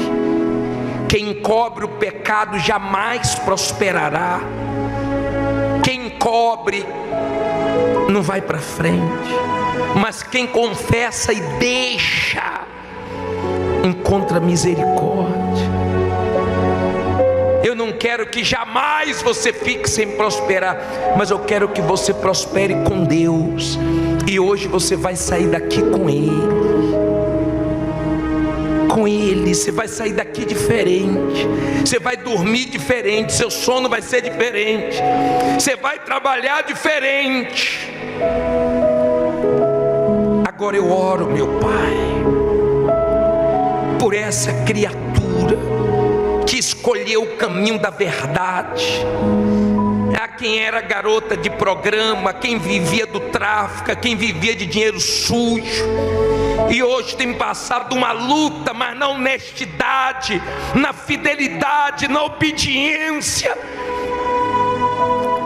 S1: Quem encobre o pecado jamais prosperará. Quem encobre não vai para frente, mas quem confessa e deixa, encontra misericórdia. Eu não quero que jamais você fique sem prosperar, mas eu quero que você prospere com Deus. E hoje você vai sair daqui com Ele. Com Ele, você vai sair daqui diferente. Você vai dormir diferente. Seu sono vai ser diferente. Você vai trabalhar diferente. Agora eu oro, meu Pai, por essa criatura que escolheu o caminho da verdade. A quem era garota de programa, quem vivia do tráfico, quem vivia de dinheiro sujo, e hoje tem passado uma luta, mas na honestidade, na fidelidade, na obediência.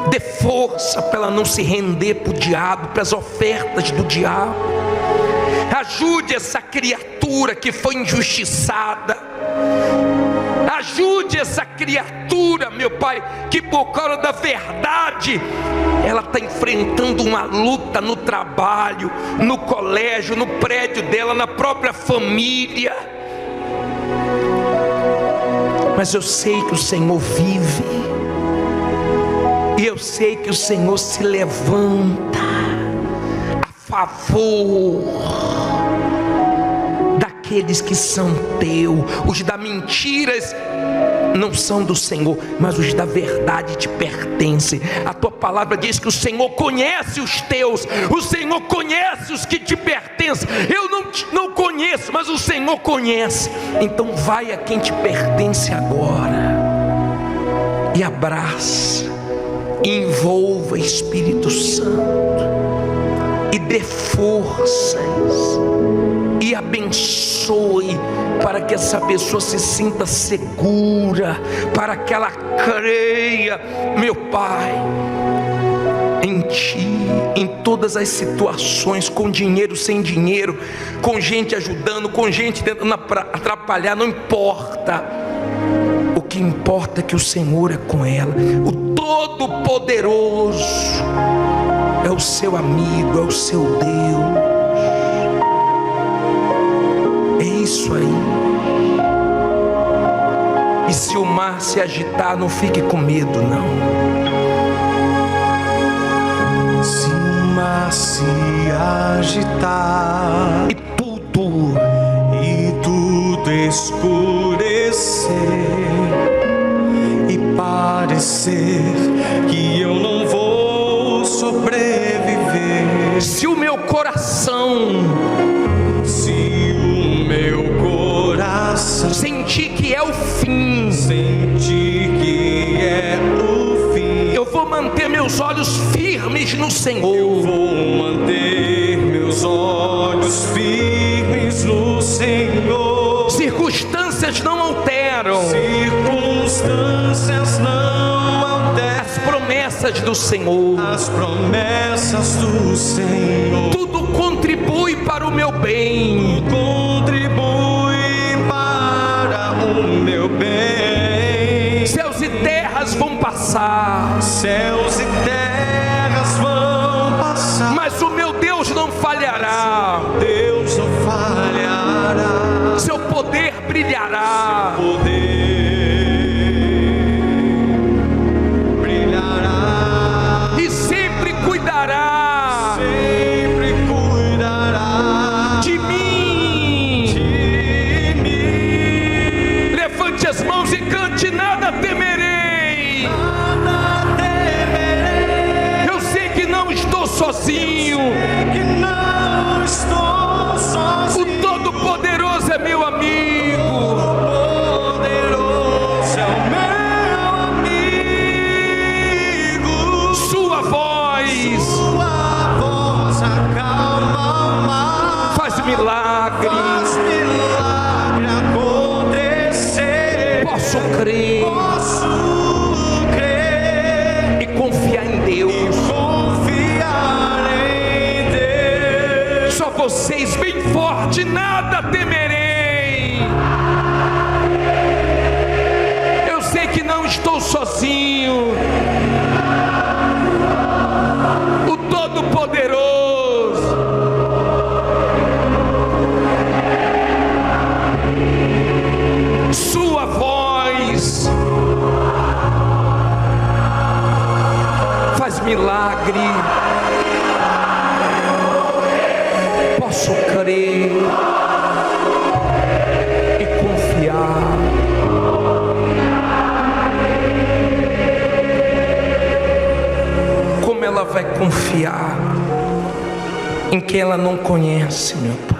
S1: Dê força para ela não se render para o diabo, para as ofertas do diabo. Ajude essa criatura que foi injustiçada. Ajude essa criatura, meu Pai, que por causa da verdade, ela está enfrentando uma luta no trabalho, no colégio, no prédio dela, na própria família. Mas eu sei que o Senhor vive, e eu sei que o Senhor se levanta a favor daqueles que são teus. Os da mentiras não são do Senhor, mas os da verdade te pertencem. A tua palavra diz que o Senhor conhece os teus, o Senhor conhece os que te pertencem. Eu não conheço, mas o Senhor conhece. Então vai a quem te pertence agora e abraça, envolva Espírito Santo e dê forças e abençoe, para que essa pessoa se sinta segura, para que ela creia, meu Pai, em Ti, em todas as situações, com dinheiro, sem dinheiro, com gente ajudando, com gente tentando atrapalhar, não importa. O que importa é que o Senhor é com ela. O Todo-Poderoso é o seu amigo, é o seu Deus. É isso aí. E se o mar se agitar, não fique com medo, não.
S2: Se o mar se agitar
S1: E tudo
S2: escurecer e parecer que eu não vou sobreviver,
S1: se o meu coração sentir que é o fim, eu vou manter meus olhos firmes no Senhor.
S2: Eu vou manter meus olhos firmes no Senhor.
S1: Circunstâncias não alteram,
S2: Circunstâncias não alteram
S1: as promessas do Senhor.
S2: as promessas do Senhor.
S1: Tudo contribui para o meu bem.
S2: Contribui para o meu bem.
S1: Céus e terras vão passar,
S2: Céus e terras vão passar,
S1: mas o meu Deus não falhará.
S2: Deus não falhará.
S1: Seu poder brilhará.
S2: Brilhará
S1: E sempre cuidará.
S2: sempre
S1: porque ela não conhece, meu Pai.